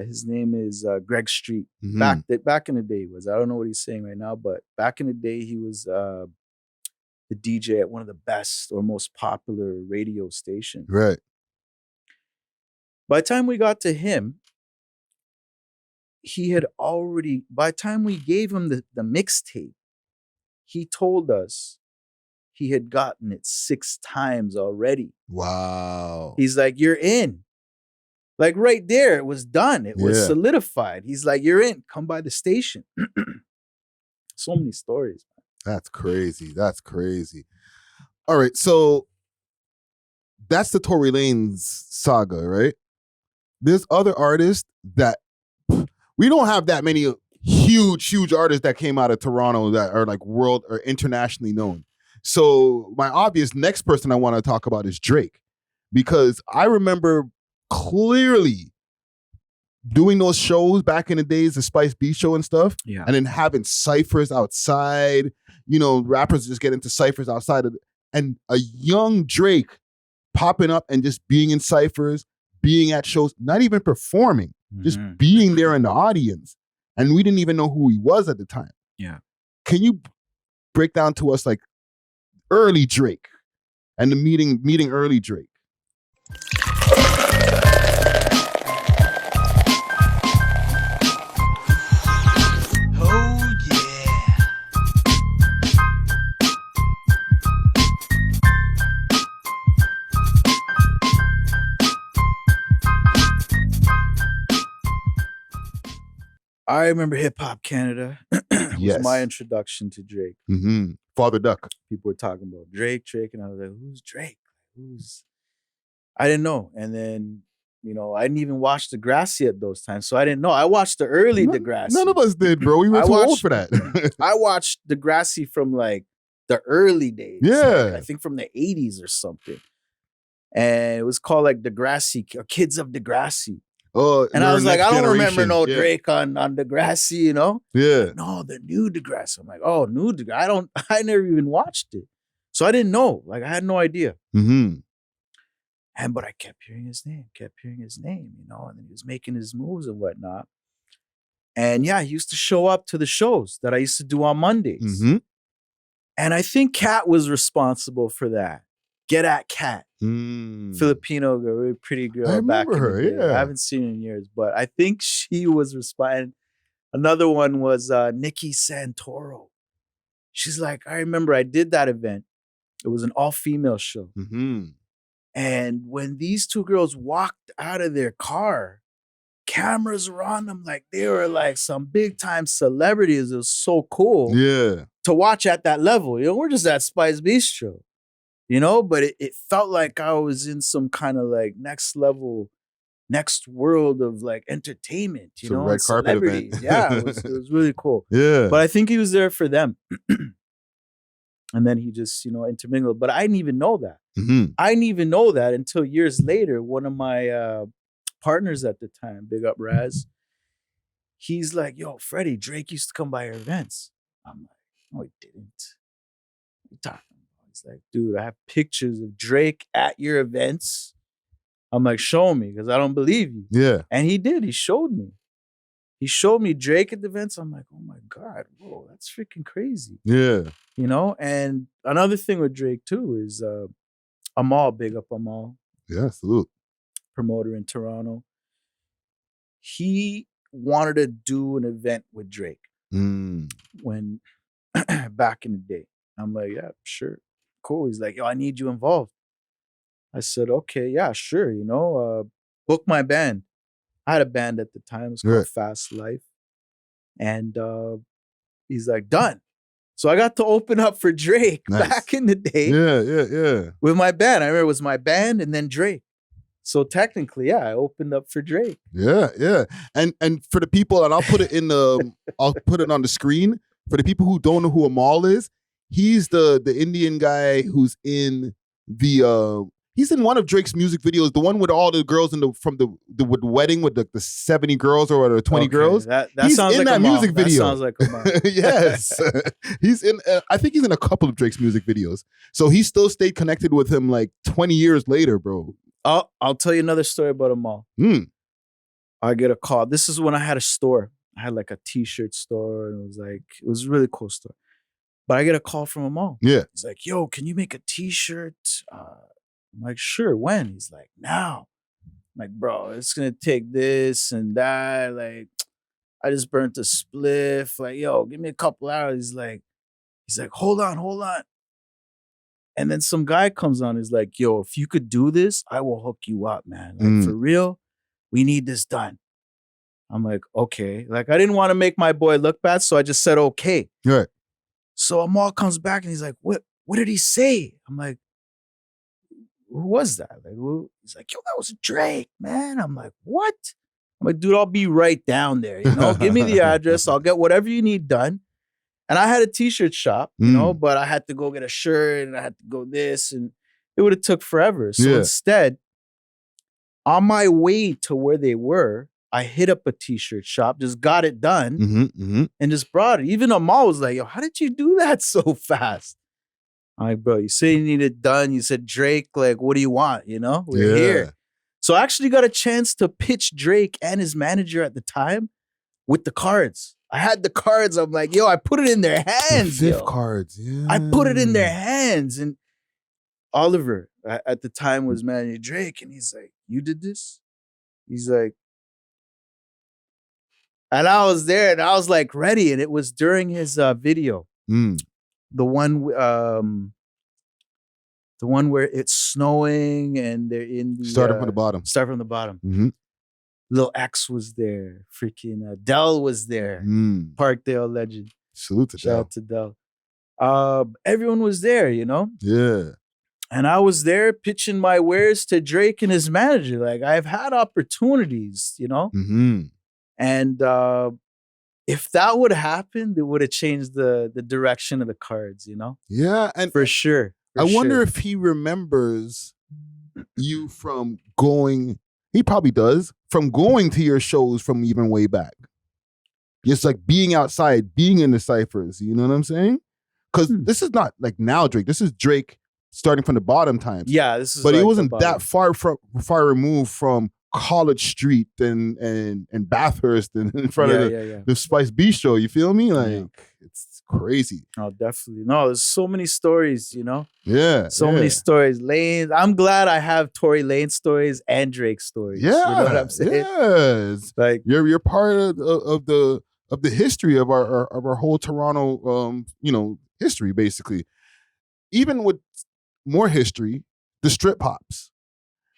his name is Greg Street. Back in the day he was, I don't know what he's saying right now, but back in the day he was the DJ at one of the best or most popular radio stations. Right. By the time we got to him, he had already, by the time we gave him the mixtape, he told us he had gotten it 6 times already. Wow. He's like, you're in. Like right there, it was done. It was solidified. He's like, you're in. Come by the station. So many stories. That's crazy. That's crazy. All right. So that's the Tory Lanez saga, right? There's other artists that we don't have that many huge artists that came out of Toronto that are like world or internationally known. So my obvious next person I want to talk about is Drake, because I remember clearly doing those shows back in the days, the Spice Beat show and stuff, and then having ciphers outside, you know, rappers just get into ciphers outside of it, and a young Drake popping up and just being in ciphers, being at shows, not even performing, just being there in the audience. And we didn't even know who he was at the time. Yeah. Can you break down to us like early Drake and the meeting early Drake? Oh yeah. I remember Hip Hop Canada. Was my introduction to Drake. Father Duck. People were talking about Drake, and I was like, who's Drake? I didn't know. And then, you know, I didn't even watch Degrassi at those times, so I didn't know. I watched the early Degrassi. None of us did, bro. We were too old for that. I watched Degrassi from like the early days. Yeah. Like, I think from the 80s or something. And it was called like Degrassi, or Kids of Degrassi. Oh, and I was like, I don't remember no Drake on Degrassi, you know? Yeah. No, the new Degrassi. I'm like, oh, new Degrassi. I never even watched it. So I didn't know. Like, I had no idea. But I kept hearing his name, you know, and then he was making his moves and whatnot. And yeah, he used to show up to the shows that I used to do on Mondays. And I think Kat was responsible for that. Get at Kat. Filipino girl, really pretty girl. I remember her, I haven't seen her in years, but I think she was responsible. Another one was Nikki Santoro. She's like, I remember I did that event. It was an all-female show. And when these two girls walked out of their car, cameras were on them like they were like some big-time celebrities. It was so cool to watch at that level. You know, we're just at Spice Bistro. You know, but it felt like I was in some kind of like next level, next world of like entertainment, you know, red carpet event. Yeah, it was really cool. Yeah. But I think he was there for them. And then he just, you know, intermingled. But I didn't even know that. I didn't even know that until years later. One of my partners at the time, big up Raz, he's like, yo, Freddie, Drake used to come by your events. I'm like, no, he didn't. What are you talking about? He's like, dude, I have pictures of Drake at your events. I'm like, show me, because I don't believe you. Yeah. And he did. He showed me. He showed me Drake at the events. I'm like, oh my God, whoa, that's freaking crazy. Yeah. You know? And another thing with Drake too is A.W.O.L, big up A.W.O.L, Yeah, salute. promoter in Toronto. He wanted to do an event with Drake when back in the day. I'm like, yeah, sure. Cool. He's like, yo, I need you involved. I said, okay, yeah, sure. You know, book my band. I had a band at the time. It was called Fast Life. And he's like, done. So I got to open up for Drake back in the day. Yeah. With my band. I remember it was my band and then Drake. So technically, yeah, I opened up for Drake. Yeah. And for the people, and I'll put it on the screen. For the people who don't know who A.W.O.L is, he's the Indian guy who's in he's in one of Drake's music videos, the one with all the girls from the wedding with the 70 girls or the 20 girls. That he's sounds in like that music video. That sounds like A.W.O.L. Yes. He's in, I think he's in a couple of Drake's music videos. So he still stayed connected with him like 20 years later, bro. I'll tell you another story about A.W.O.L. I get a call. This is when I had a store. I had like a t-shirt store, and it was a really cool store. But I get a call from A.W.O.L. Yeah. He's like, yo, can you make a t-shirt? I'm like, sure, when? He's like, now. I'm like, bro, it's gonna take this and that. Like, I just burnt a spliff. Like, yo, give me a couple hours. He's like, hold on. And then some guy comes on, is like, yo, if you could do this, I will hook you up, man. Like, for real, we need this done. I'm like, okay. Like, I didn't want to make my boy look bad, so I just said, okay. Right. So A.W.O.L comes back and he's like, what did he say? I'm like, who was that? Like, who? He's like, yo, that was Drake, man. I'm like, what? I'm like, dude, I'll be right down there. You know, give me the address. I'll get whatever you need done. And I had a t-shirt shop, you know, but I had to go get a shirt and I had to go this, and it would have took forever. So instead, on my way to where they were, I hit up a t-shirt shop, just got it done, and just brought it. Even A.W.O.L was like, yo, how did you do that so fast? I'm like, bro, you said you need it done. You said Drake, like, what do you want? You know, we're here. So I actually got a chance to pitch Drake and his manager at the time with the cards. I had the cards. I'm like, yo, I put it in their hands. The fifth cards, yeah. I put it in their hands. And Oliver at the time was managing Drake. And he's like, you did this? He's like, and I was there and I was like ready. And it was during his video. The one where it's snowing and they're in the Starting from the bottom. Start from the bottom. Lil X was there. Freaking Del was there. Parkdale legend. Salute to Del. Shout out to Del. Everyone was there, you know? Yeah. And I was there pitching my wares to Drake and his manager. Like, I've had opportunities, you know? And if that would have happened, it would have changed the direction of the cards, you know? Yeah. And for sure. I wonder if he remembers you from going, he probably does, from going to your shows from even way back. Just like being outside, being in the ciphers, you know what I'm saying? Because this is not like now Drake. This is Drake starting from the bottom times. Yeah, this is. But like it wasn't that far removed from College Street and Bathurst and in front of the Spice Bistro. You feel me? Like it's crazy. Oh, definitely. No, there's so many stories, you know? Yeah. So many stories. Lane. I'm glad I have Tory Lanez stories and Drake stories. Yeah. You know what I'm saying? Yes. Like you're part of the history of our whole Toronto history, basically. Even with more history, the strip pops.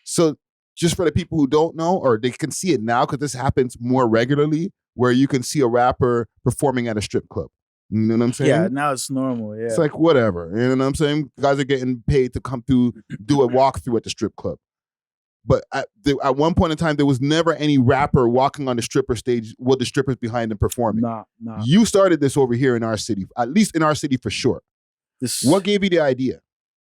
So just for the people who don't know, or they can see it now because this happens more regularly, where you can see a rapper performing at a strip club. You know what I'm saying? Yeah, now it's normal. Yeah. It's like whatever. You know what I'm saying? Guys are getting paid to come through, do a walkthrough at the strip club. But at one point in time, there was never any rapper walking on the stripper stage with the strippers behind them performing. Nah. You started this over here in our city, at least in our city for sure. What gave you the idea?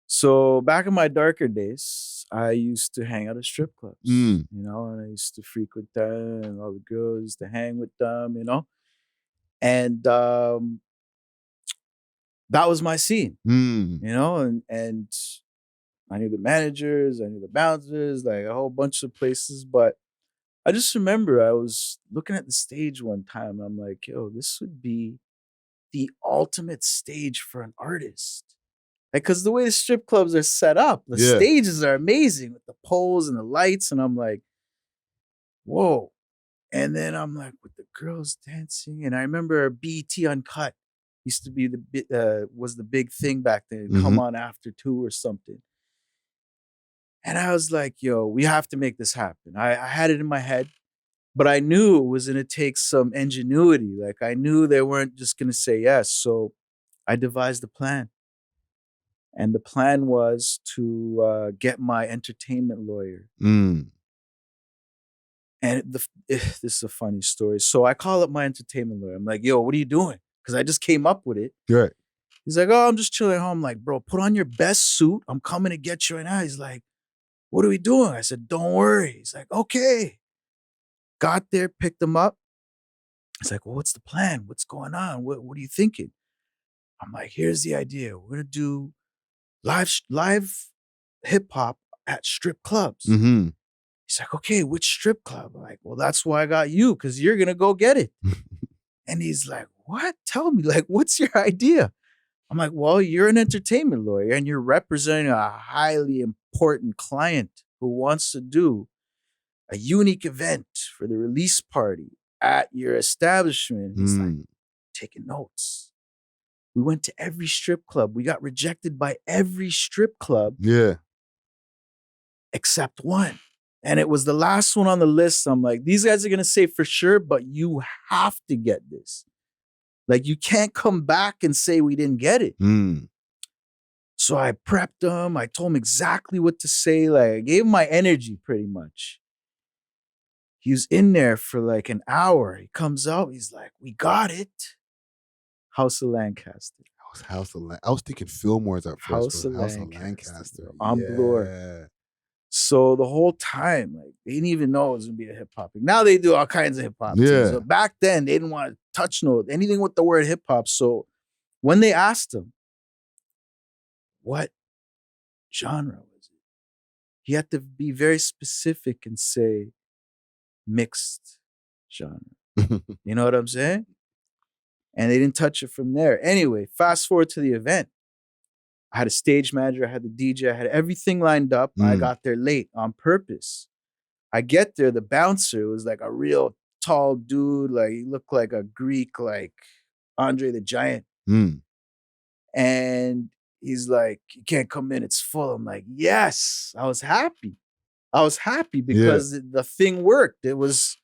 So back in my darker days, I used to hang out at strip clubs, Mm. you know, and I used to frequent them, and all the girls used to hang with them, you know, and that was my scene, Mm. you know, and I knew the managers, I knew the bouncers, like a whole bunch of places, but I just remember I was looking at the stage one time, and I'm like, yo, this would be the ultimate stage for an artist. Like, because the way the strip clubs are set up, the Yeah. stages are amazing with the poles and the lights. And I'm like, whoa. And then I'm like, with the girls dancing. And I remember BET Uncut used to be was the big thing back then. Come on after 2 or something. And I was like, yo, we have to make this happen. I had it in my head, but I knew it was going to take some ingenuity. Like, I knew they weren't just going to say yes. So I devised a plan. And the plan was to get my entertainment lawyer. Mm. And this is a funny story. So I call up my entertainment lawyer. I'm like, yo, what are you doing? Because I just came up with it. Right. He's like, oh, I'm just chilling at home. I'm like, bro, put on your best suit. I'm coming to get you right now. He's like, what are we doing? I said, don't worry. He's like, okay. Got there, picked him up. He's like, well, what's the plan? What's going on? What are you thinking? I'm like, here's the idea. We're going to do live hip hop at strip clubs. Mm-hmm. He's like, okay, which strip club? I'm like, well, that's why I got you, because you're going to go get it. And he's like, what? Tell me, like, what's your idea? I'm like, well, you're an entertainment lawyer and you're representing a highly important client who wants to do a unique event for the release party at your establishment. He's like, taking notes. We went to every strip club. We got rejected by every strip club. Yeah. Except one. And it was the last one on the list. I'm like, these guys are going to say for sure, but you have to get this. Like, you can't come back and say we didn't get it. Mm. So I prepped him. I told him exactly what to say. Like, I gave him my energy pretty much. He was in there for like an hour. He comes out. He's like, we got it. House of Lancaster. I was thinking Fillmore's at first. House of Lancaster. Lancaster. On Yeah. Bloor. So the whole time, like, they didn't even know it was gonna be a hip hop. Now they do all kinds of hip hop. Yeah. So back then, they didn't want to touch anything with the word hip hop. So when they asked him, what genre was it? He had to be very specific and say mixed genre. You know what I'm saying? And they didn't touch it from there. Anyway, fast forward to the event. I had a stage manager, I had the DJ, I had everything lined up. I got there late on purpose. I get there, the bouncer was like a real tall dude, like he looked like a Greek, like Andre the Giant. And he's like, you can't come in, it's full. I'm like, yes. I was happy because the thing worked. It was,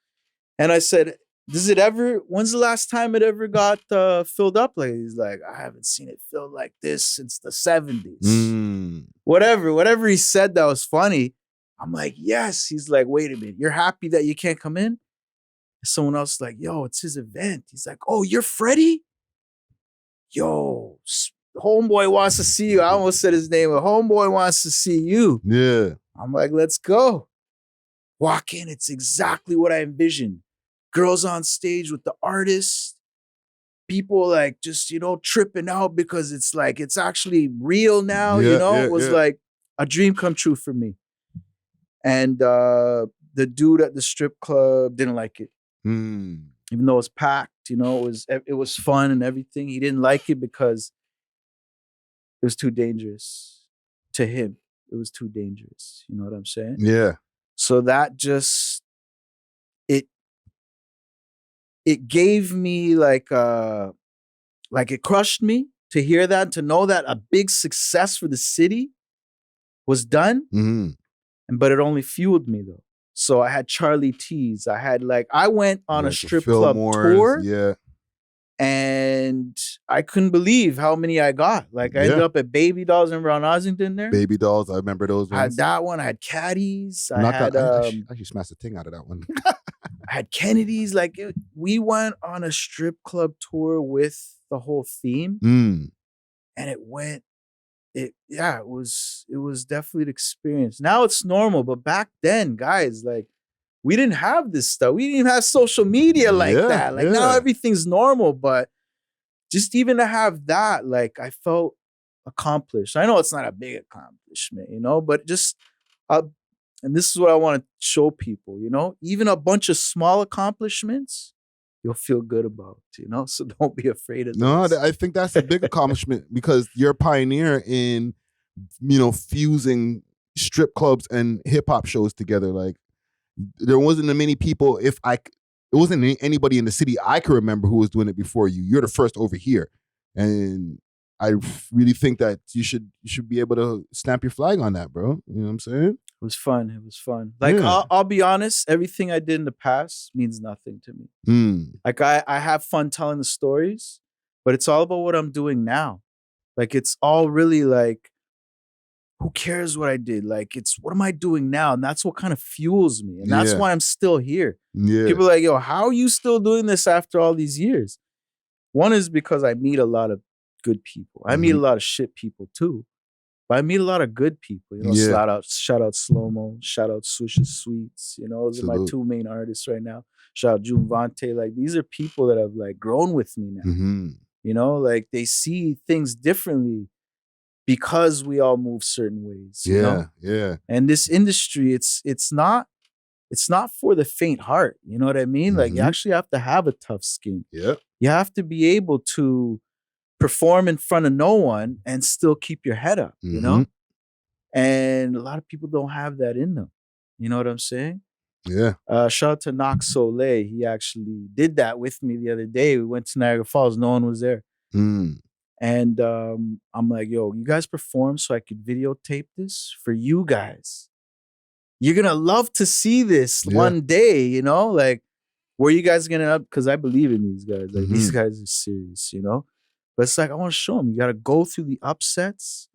and I said, when's the last time it ever got filled up? Like, he's like, I haven't seen it filled like this since the 70s. Whatever he said that was funny. I'm like, yes. He's like, wait a minute, you're happy that you can't come in? Someone else is like, yo, it's his event. He's like, oh, you're Freddie? Yo, homeboy wants to see you. I almost said his name, but homeboy wants to see you. Yeah. I'm like, let's go. Walk in, it's exactly what I envisioned. Girls on stage with the artist, people like just, tripping out because it's like, it's actually real now, it was like a dream come true for me. And the dude at the strip club didn't like it. Even though it was packed, it was fun and everything. He didn't like it because it was too dangerous to him. It was too dangerous. You know what I'm saying? Yeah. So that just, it gave me like it crushed me to hear that, to know that a big success for the city was done. But it only fueled me though. So I had Charlie T's. I went on a strip club tour. Yeah. And I couldn't believe how many I got. Like, I ended up at Baby Dolls and Ron Ossington there. Baby Dolls, I remember those ones. I had that one. I had Caddies. I actually smashed the thing out of that one. I had Kennedy's. Like, we went on a strip club tour with the whole theme. And it went it was definitely an experience. Now it's normal, but back then, guys, like we didn't have this stuff. We didn't even have social media like Yeah, that. Like now yeah. everything's normal, but just even to have that, like I felt accomplished. I know it's not a big accomplishment, but just and this is what I want to show people, even a bunch of small accomplishments, you'll feel good about, so don't be afraid of No, those. I think that's a big accomplishment because you're a pioneer in, fusing strip clubs and hip hop shows together. Like there wasn't many people, it wasn't anybody in the city I could remember who was doing it before you. You're the first over here. And I really think that you should be able to stamp your flag on that, bro. You know what I'm saying? It was fun. Like Yeah. I'll be honest, everything I did in the past means nothing to me. Like I have fun telling the stories, but it's all about what I'm doing now. Like it's all really like, who cares what I did? Like it's what am I doing now? And that's what kind of fuels me. And that's Yeah. why I'm still here. Yeah. People are like, yo, how are you still doing this after all these years? One is because I meet a lot of good people. I meet a lot of shit people too. But I meet a lot of good people, Yeah. shout out Slow-Mo, shout out Susha Sweets, those are my Salute. two main artists right now. Shout out June Vante. Like these are people that have like grown with me now. Like they see things differently because we all move certain ways. Yeah. And this industry, it's not for the faint heart. You know what I mean? Like you actually have to have a tough skin. Yeah. You have to be able to perform in front of no one and still keep your head up, And a lot of people don't have that in them. You know what I'm saying? Yeah. Shout out to Knox Soleil. He actually did that with me the other day. We went to Niagara Falls. No one was there. And I'm like, yo, you guys perform so I could videotape this for you guys. You're going to love to see this one day, Like, where you guys going to up? Because I believe in these guys. Like, these guys are serious, But it's like, I want to show them. You got to go through the upsets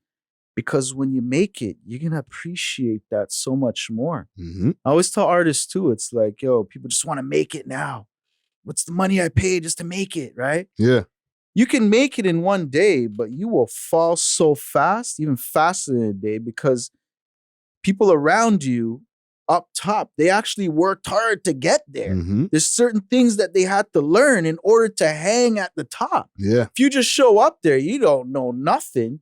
because when you make it, you're going to appreciate that so much more. I always tell artists too, it's like, yo, people just want to make it now. What's the money I paid just to make it, right? Yeah. You can make it in one day, but you will fall so fast, even faster than a day, because people around you up top, they actually worked hard to get there. There's certain things that they had to learn in order to hang at the top. Yeah. If you just show up there, you don't know nothing,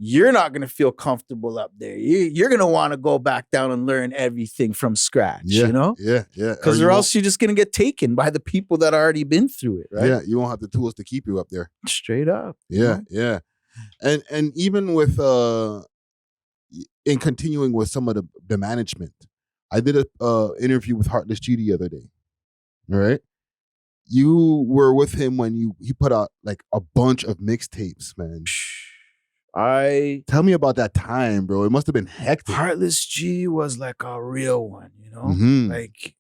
you're not going to feel comfortable up there. You're going to want to go back down and learn everything from scratch, Yeah. Yeah. Because or else you're just going to get taken by the people that already been through it, right? Yeah, you won't have the tools to keep you up there. Straight up. Yeah. And even with in continuing with some of the management, I did a interview with Heartless G the other day. All right. You were with him when he put out like a bunch of mixtapes, man. Tell me about that time, bro. It must have been hectic. Heartless G was like a real one, Like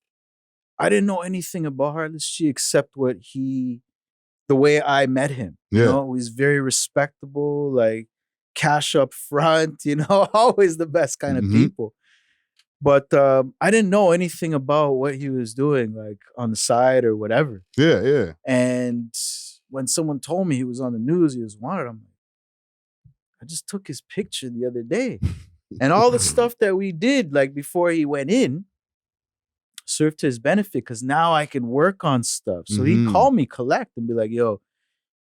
I didn't know anything about Heartless G except the way I met him. Yeah. He's very respectable, like cash up front, always the best kind of people. But I didn't know anything about what he was doing, like on the side or whatever. Yeah. And when someone told me he was on the news, he was wanted, I'm like, I just took his picture the other day. And all the stuff that we did, like before he went in, served to his benefit because now I can work on stuff. So he'd call me collect and be like, yo,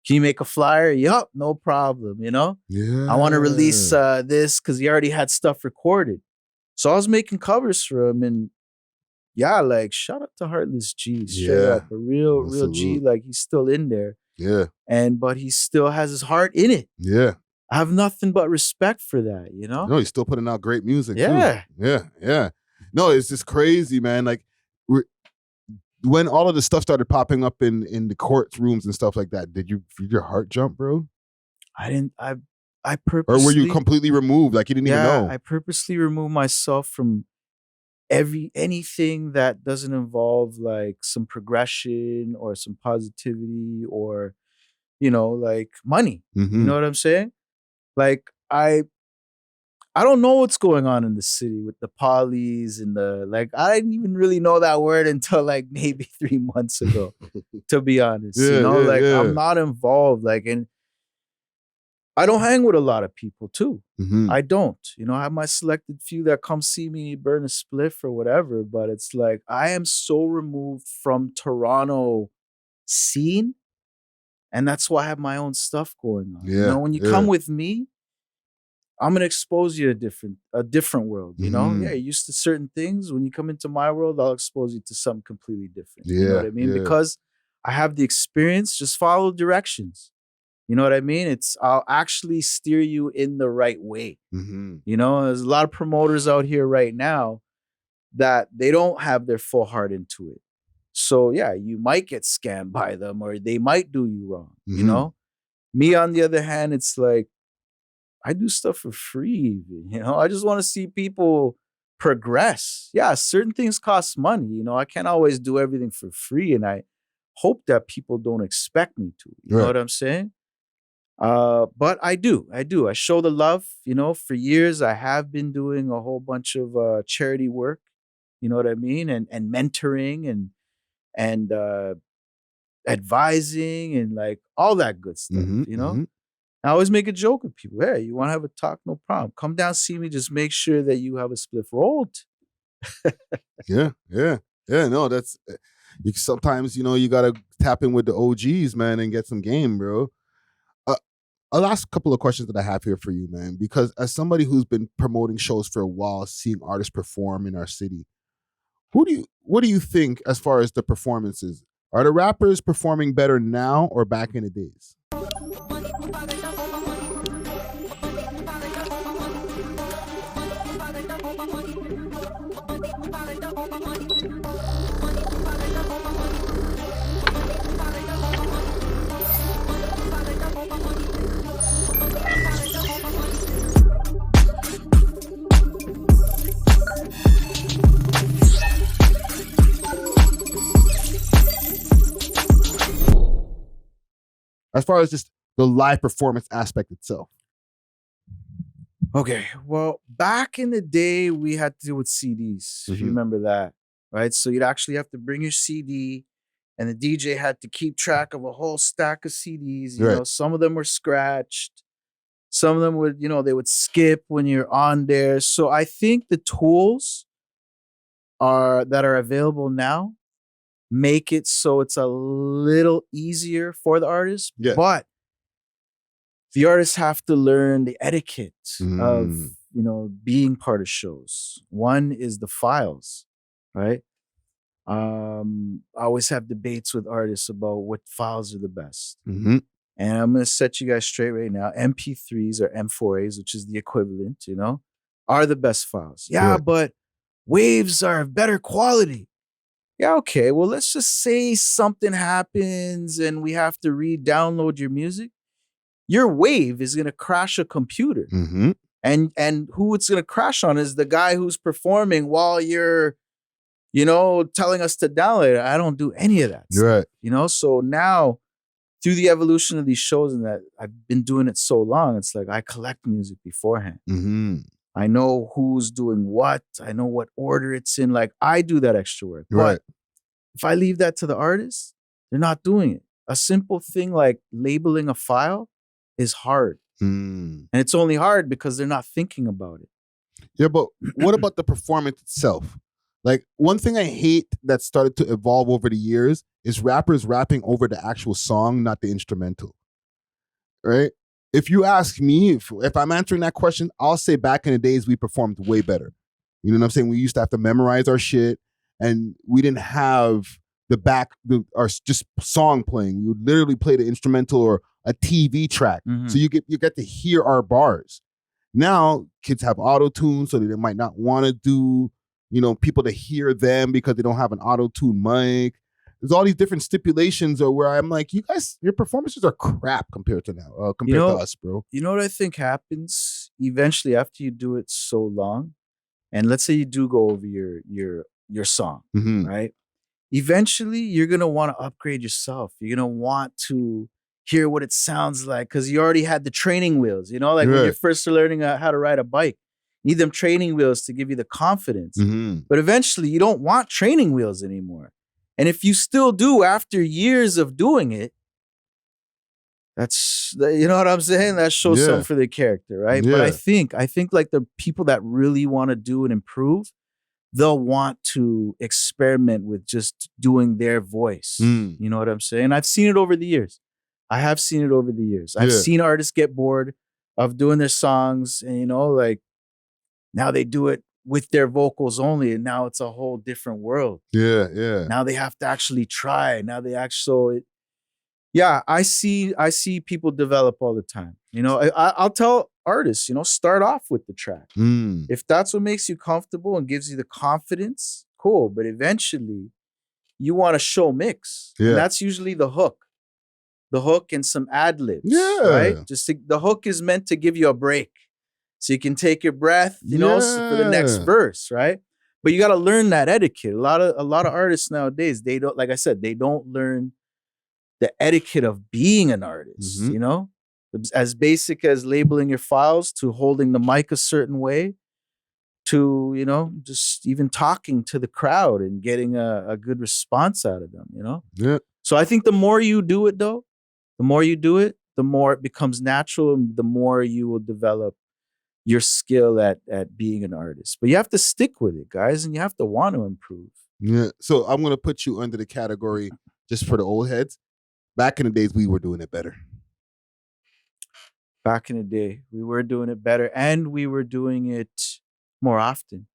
can you make a flyer? Yup, no problem, Yeah. I want to release this because he already had stuff recorded. So I was making covers for him and yeah, like shout out to Heartless G, straight up. A real G, like he's still in there. Yeah. But he still has his heart in it. Yeah. I have nothing but respect for that, No, he's still putting out great music Yeah. too. Yeah. No, it's just crazy, man. Like when all of the stuff started popping up in the courtrooms and stuff like that, did your heart jump, bro? I didn't. I purposely. Or were you completely removed? Like you didn't even know? I purposely removed myself from anything that doesn't involve like some progression or some positivity or, like money. You know what I'm saying? Like I don't know what's going on in the city with the Pollies and I didn't even really know that word until like maybe 3 months ago, to be honest. I'm not involved. Like, and I don't hang with a lot of people too. Mhm. I don't. I have my selected few that come see me burn a spliff or whatever, but it's like I am so removed from Toronto scene, and that's why I have my own stuff going on. Yeah, When you yeah. come with me, I'm gonna expose you to a different world. Mhm. Yeah, you're used to certain things. When you come into my world, I'll expose you to something completely different. You know Yeah, what I mean? yeah. Because I have the experience. Just follow directions. You know what I mean? I'll actually steer you in the right way. Mhm. There's a lot of promoters out here right now that they don't have their full heart into it. So yeah, you might get scammed by them or they might do you wrong. Mhm. Me on the other hand, it's like I do stuff for free. I just want to see people progress. Yeah, certain things cost money. I can't always do everything for free, and I hope that people don't expect me to. You know Right. what I'm saying? But I do. I show the love. For years I have been doing a whole bunch of charity work. You know what I mean, and mentoring and advising and like all that good stuff. Mhm. Mhm. I always make a joke with people. Hey, you want to have a talk? No problem. Come down, see me. Just make sure that you have a spliff rolled. Yeah, yeah. Yeah, no, that's you sometimes, you got to tap in with the OGs, man, and get some game, bro. A last couple of questions that I have here for you, man, because as somebody who's been promoting shows for a while, seeing artists perform in our city, what do you think as far as the performances? Are the rappers performing better now or back in the days? As far as just the live performance aspect itself. Okay. Well, back in the day, we had to deal with CDs, if you Mhm. remember that, right? So you'd actually have to bring your CD, and the DJ had to keep track of a whole stack of CDs. Right. Some of them were scratched. Some of them would, they would skip when you're on there. So I think the tools that are available now make it so it's a little easier for the artist. Yeah. But the artists have to learn the etiquette of, Mm. being part of shows. One is the files, right? I always have debates with artists about what files are the best. Mhm. And I'm going to set you guys straight right now. MP3s or M4As, which is the equivalent, are the best files. Yeah, Right. but waves are of better quality. Yeah, okay. Well, let's just say something happens and we have to re-download your music. Your wave is going to crash a computer. Mhm. And who it's going to crash on is the guy who's performing while you're, telling us to download it. I don't do any of that stuff, Right. So now through the evolution of these shows and that I've been doing it so long, it's like I collect music beforehand. Mhm. I know who's doing what. I know what order it's in. Like I do that extra work. Right. But if I leave that to the artist, they're not doing it. A simple thing like labeling a file is hard. Mm. And it's only hard because they're not thinking about it. Yeah, but what about the performance itself? Like one thing I hate that started to evolve over the years is rappers rapping over the actual song, not the instrumental. Right? If you ask me, if I'm answering that question, I'll say back in the days we performed way better. You know what I'm saying? We used to have to memorize our shit, and we didn't have our just song playing. We would literally play the instrumental or a TV track, so you get to hear our bars. Now kids have auto tune, so they might not want to do people to hear them because they don't have an auto tune mic. There's all these different stipulations where I'm like, you guys, your performances are crap compared to us, bro. You know what I think happens eventually after you do it so long, and let's say you do go over your song, right? Eventually, you're gonna want to upgrade yourself. You're gonna want to hear what it sounds like because you already had the training wheels. Like when you're first learning how to ride a bike, you need them training wheels to give you the confidence. But eventually, you don't want training wheels anymore. And if you still do after years of doing it, you know what I'm saying? That shows Yeah. something for the character, right? But I Yeah. think like the people that really want to do and improve, they'll want to experiment with just doing their voice. Mm. You know what I'm saying? I've seen it over the years. I have seen it over the years. I've Yeah. seen artists get bored of doing their songs, and like now they do it with their vocals only, and now it's a whole different world. Yeah, yeah. Now they have to actually try. Now they actually, yeah, I see people develop all the time. I'll tell artists, start off with the track. Mm. If that's what makes you comfortable and gives you the confidence, cool. But eventually, you want a show mix. Yeah. And that's usually the hook. The hook and some ad libs. Yeah. Right? The hook is meant to give you a break. So you can take your breath, for the next verse, right? But you got to learn that etiquette. A lot of artists nowadays, they don't, like I said, they don't learn the etiquette of being an artist, as basic as labeling your files to holding the mic a certain way to, just even talking to the crowd and getting a good response out of them, Yeah. So I think the more you do it, though, the more it becomes natural, and the more you will develop your skill at being an artist. But you have to stick with it, guys, and you have to want to improve. Yeah. So I'm going to put you under the category, just for the old heads. Back in the days, we were doing it better. Back in the day, we were doing it better, and we were doing it more often.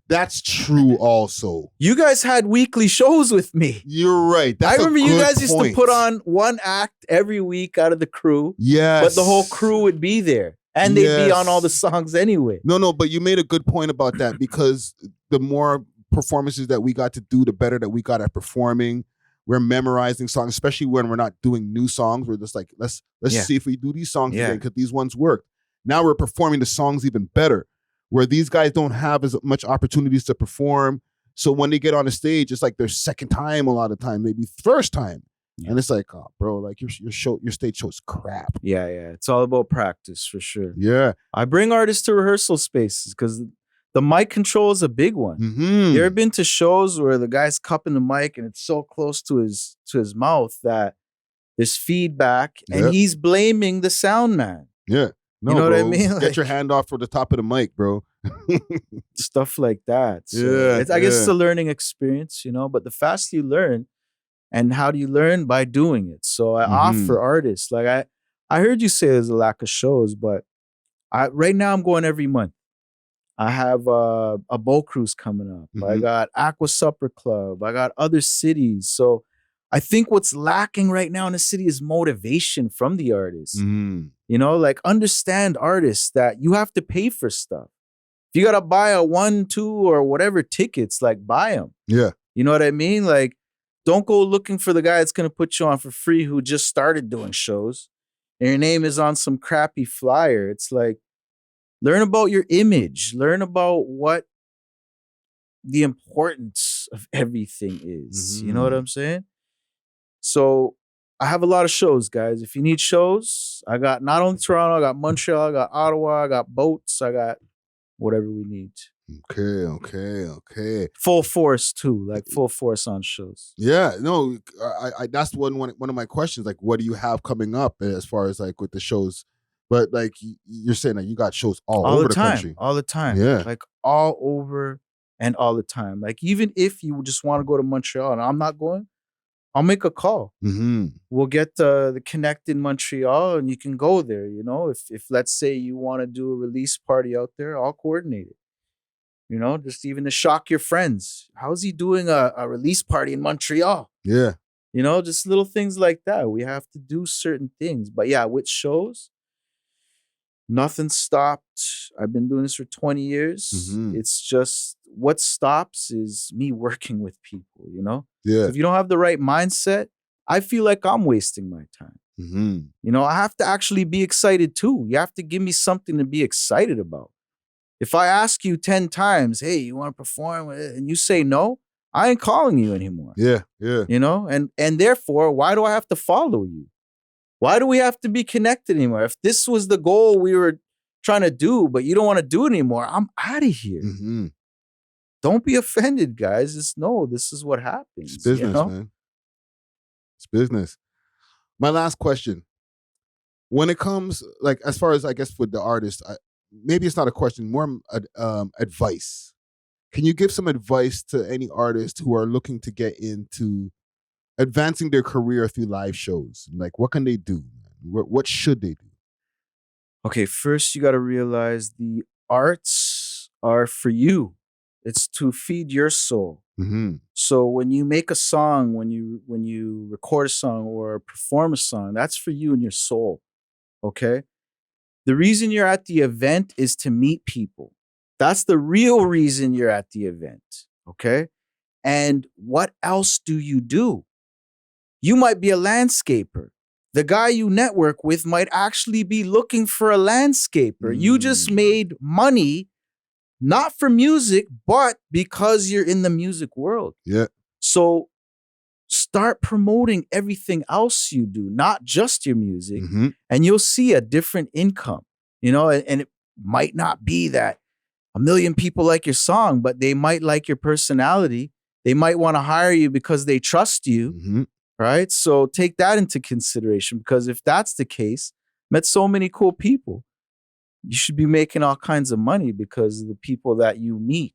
That's true also. You guys had weekly shows with me. You're right. I remember you guys used to put on one act every week out of the crew. Yes. But the whole crew would be there. And they'd be on all the songs anyway. No, but you made a good point about that, because the more performances that we got to do, the better that we got at performing. We're memorizing songs, especially when we're not doing new songs. We're just like, let's see if we do these songs again, because these ones worked. Now we're performing the songs even better, where these guys don't have as much opportunities to perform. So when they get on the stage, it's like their second time a lot of time, maybe first time. Yeah. And it's like, oh, bro, like your stage show's crap. Yeah. It's all about practice for sure. Yeah. I bring artists to rehearsal spaces because the mic control is a big one. Mm-hmm. You ever been to shows where the guy's cupping the mic and it's so close to his mouth that there's feedback and he's blaming the sound man? Yeah. No, you know bro. what I mean? Get your hand off for the top of the mic, bro. Stuff like that. So I guess it's a learning experience, but the faster you learn, and how do you learn? By doing it. So I offer artists. Like I heard you say there's a lack of shows, but right now I'm going every month. I have a boat cruise coming up. I got A.W.O.L Supper Club. I got other cities. So I think what's lacking right now in the city is motivation from the artists. Like understand artists that you have to pay for stuff. If you got to buy a 1, 2, or whatever tickets, like buy them. Yeah. You know what I mean? Like don't go looking for the guy that's going to put you on for free who just started doing shows and your name is on some crappy flyer. It's like, learn about your image. Learn about what the importance of everything is. You know what I'm saying? So I have a lot of shows, guys. If you need shows, I got not only Toronto, I got Montreal, I got Ottawa, I got boats, I got whatever we need. Okay. Full force too, like full force on shows. Yeah, no, I that's one of my questions. Like, what do you have coming up as far as like with the shows? But like you're saying that you got shows all over the country. All the time. Yeah. Like all over and all the time. Like even if you just want to go to Montreal and I'm not going, I'll make a call. We'll get the connect in Montreal and you can go there. If let's say you want to do a release party out there, I'll coordinate it. Just even to shock your friends. How's he doing a release party in Montreal? Yeah. Just little things like that. We have to do certain things. But yeah, with shows, nothing stopped. I've been doing this for 20 years. It's just what stops is me working with people, Yeah. So if you don't have the right mindset, I feel like I'm wasting my time. I have to actually be excited too. You have to give me something to be excited about. If I ask you 10 times, hey, you want to perform? And you say no, I ain't calling you anymore. Yeah. And therefore, why do I have to follow you? Why do we have to be connected anymore? If this was the goal we were trying to do, but you don't want to do it anymore, I'm out of here. Don't be offended, guys. This is what happens. It's business, man. It's business. My last question. when it comes, like, as far as, I guess, with the artist, maybe it's not a question, more advice. Can you give some advice to any artists who are looking to get into advancing their career through live shows? Like, what can they do? What should they do? Okay, first you got to realize the arts are for you. It's to feed your soul. Mm-hmm. So when you make a song, when you record a song or perform a song, that's for you and your soul. Okay? The reason you're at the event is to meet people. That's the real reason you're at the event. Okay? And what else do? You might be a landscaper. The guy you network with might actually be looking for a landscaper. You just made money, not for music, but because you're in the music world. Yeah. So start promoting everything else you do, not just your music, and you'll see a different income, you know, and it might not be that 1 million people like your song, but they might like your personality. They might want to hire you because they trust you, right? So take that into consideration, because if that's the case, met so many cool people. You should be making all kinds of money because the people that you meet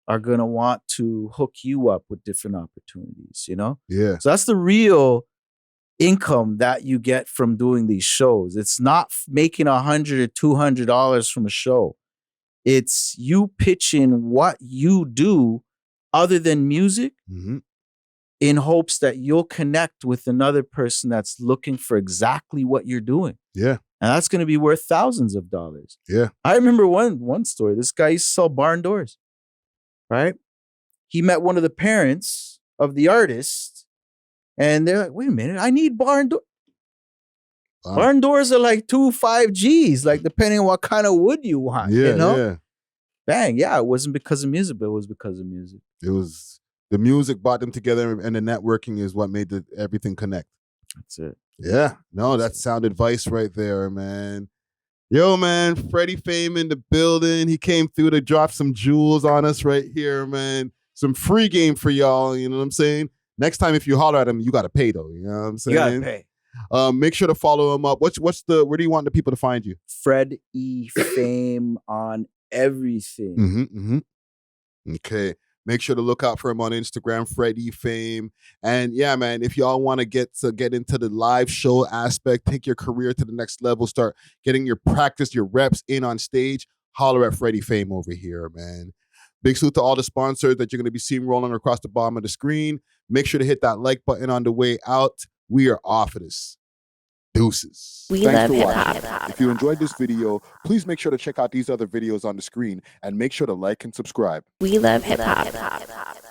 are going to want to hook you up with different opportunities, you know? Yeah. So that's the real income that you get from doing these shows. It's not making $100 or $200 from a show. It's you pitching what you do other than music in hopes that you'll connect with another person that's looking for exactly what you're doing. Yeah. And that's going to be worth thousands of dollars. Yeah. I remember one story. This guy used to sell barn doors, right? He met one of the parents of the artist, and they're like, wait a minute, I need barn doors. Barn doors are like 5 G's, like depending on what kind of wood you want, you know? Yeah. Bang, yeah, it wasn't because of music, but it was because of music. It was the music brought them together, and the networking is what made everything connect. That's it. Yeah. No, that's sound advice right there, man. Yo, man, Freddie Fame in the building. He came through to drop some jewels on us right here, man. Some free game for y'all, you know what I'm saying? Next time if you holler at him, you got to pay, though, you know what I'm saying? You got to pay. Make sure to follow him up. Where do you want the people to find you? Fred E. Fame on everything. Okay. Make sure to look out for him on Instagram, Fred E. Fame. And yeah, man, if y'all want to get into the live show aspect, take your career to the next level, start getting your practice, your reps in on stage, holler at Freddie Fame over here, man. Big salute to all the sponsors that you're going to be seeing rolling across the bottom of the screen. Make sure to hit that like button on the way out. We are off of this. Deuces. Thanks for watching. If you enjoyed this video, please make sure to check out these other videos on the screen and make sure to like and subscribe. We love hip hop.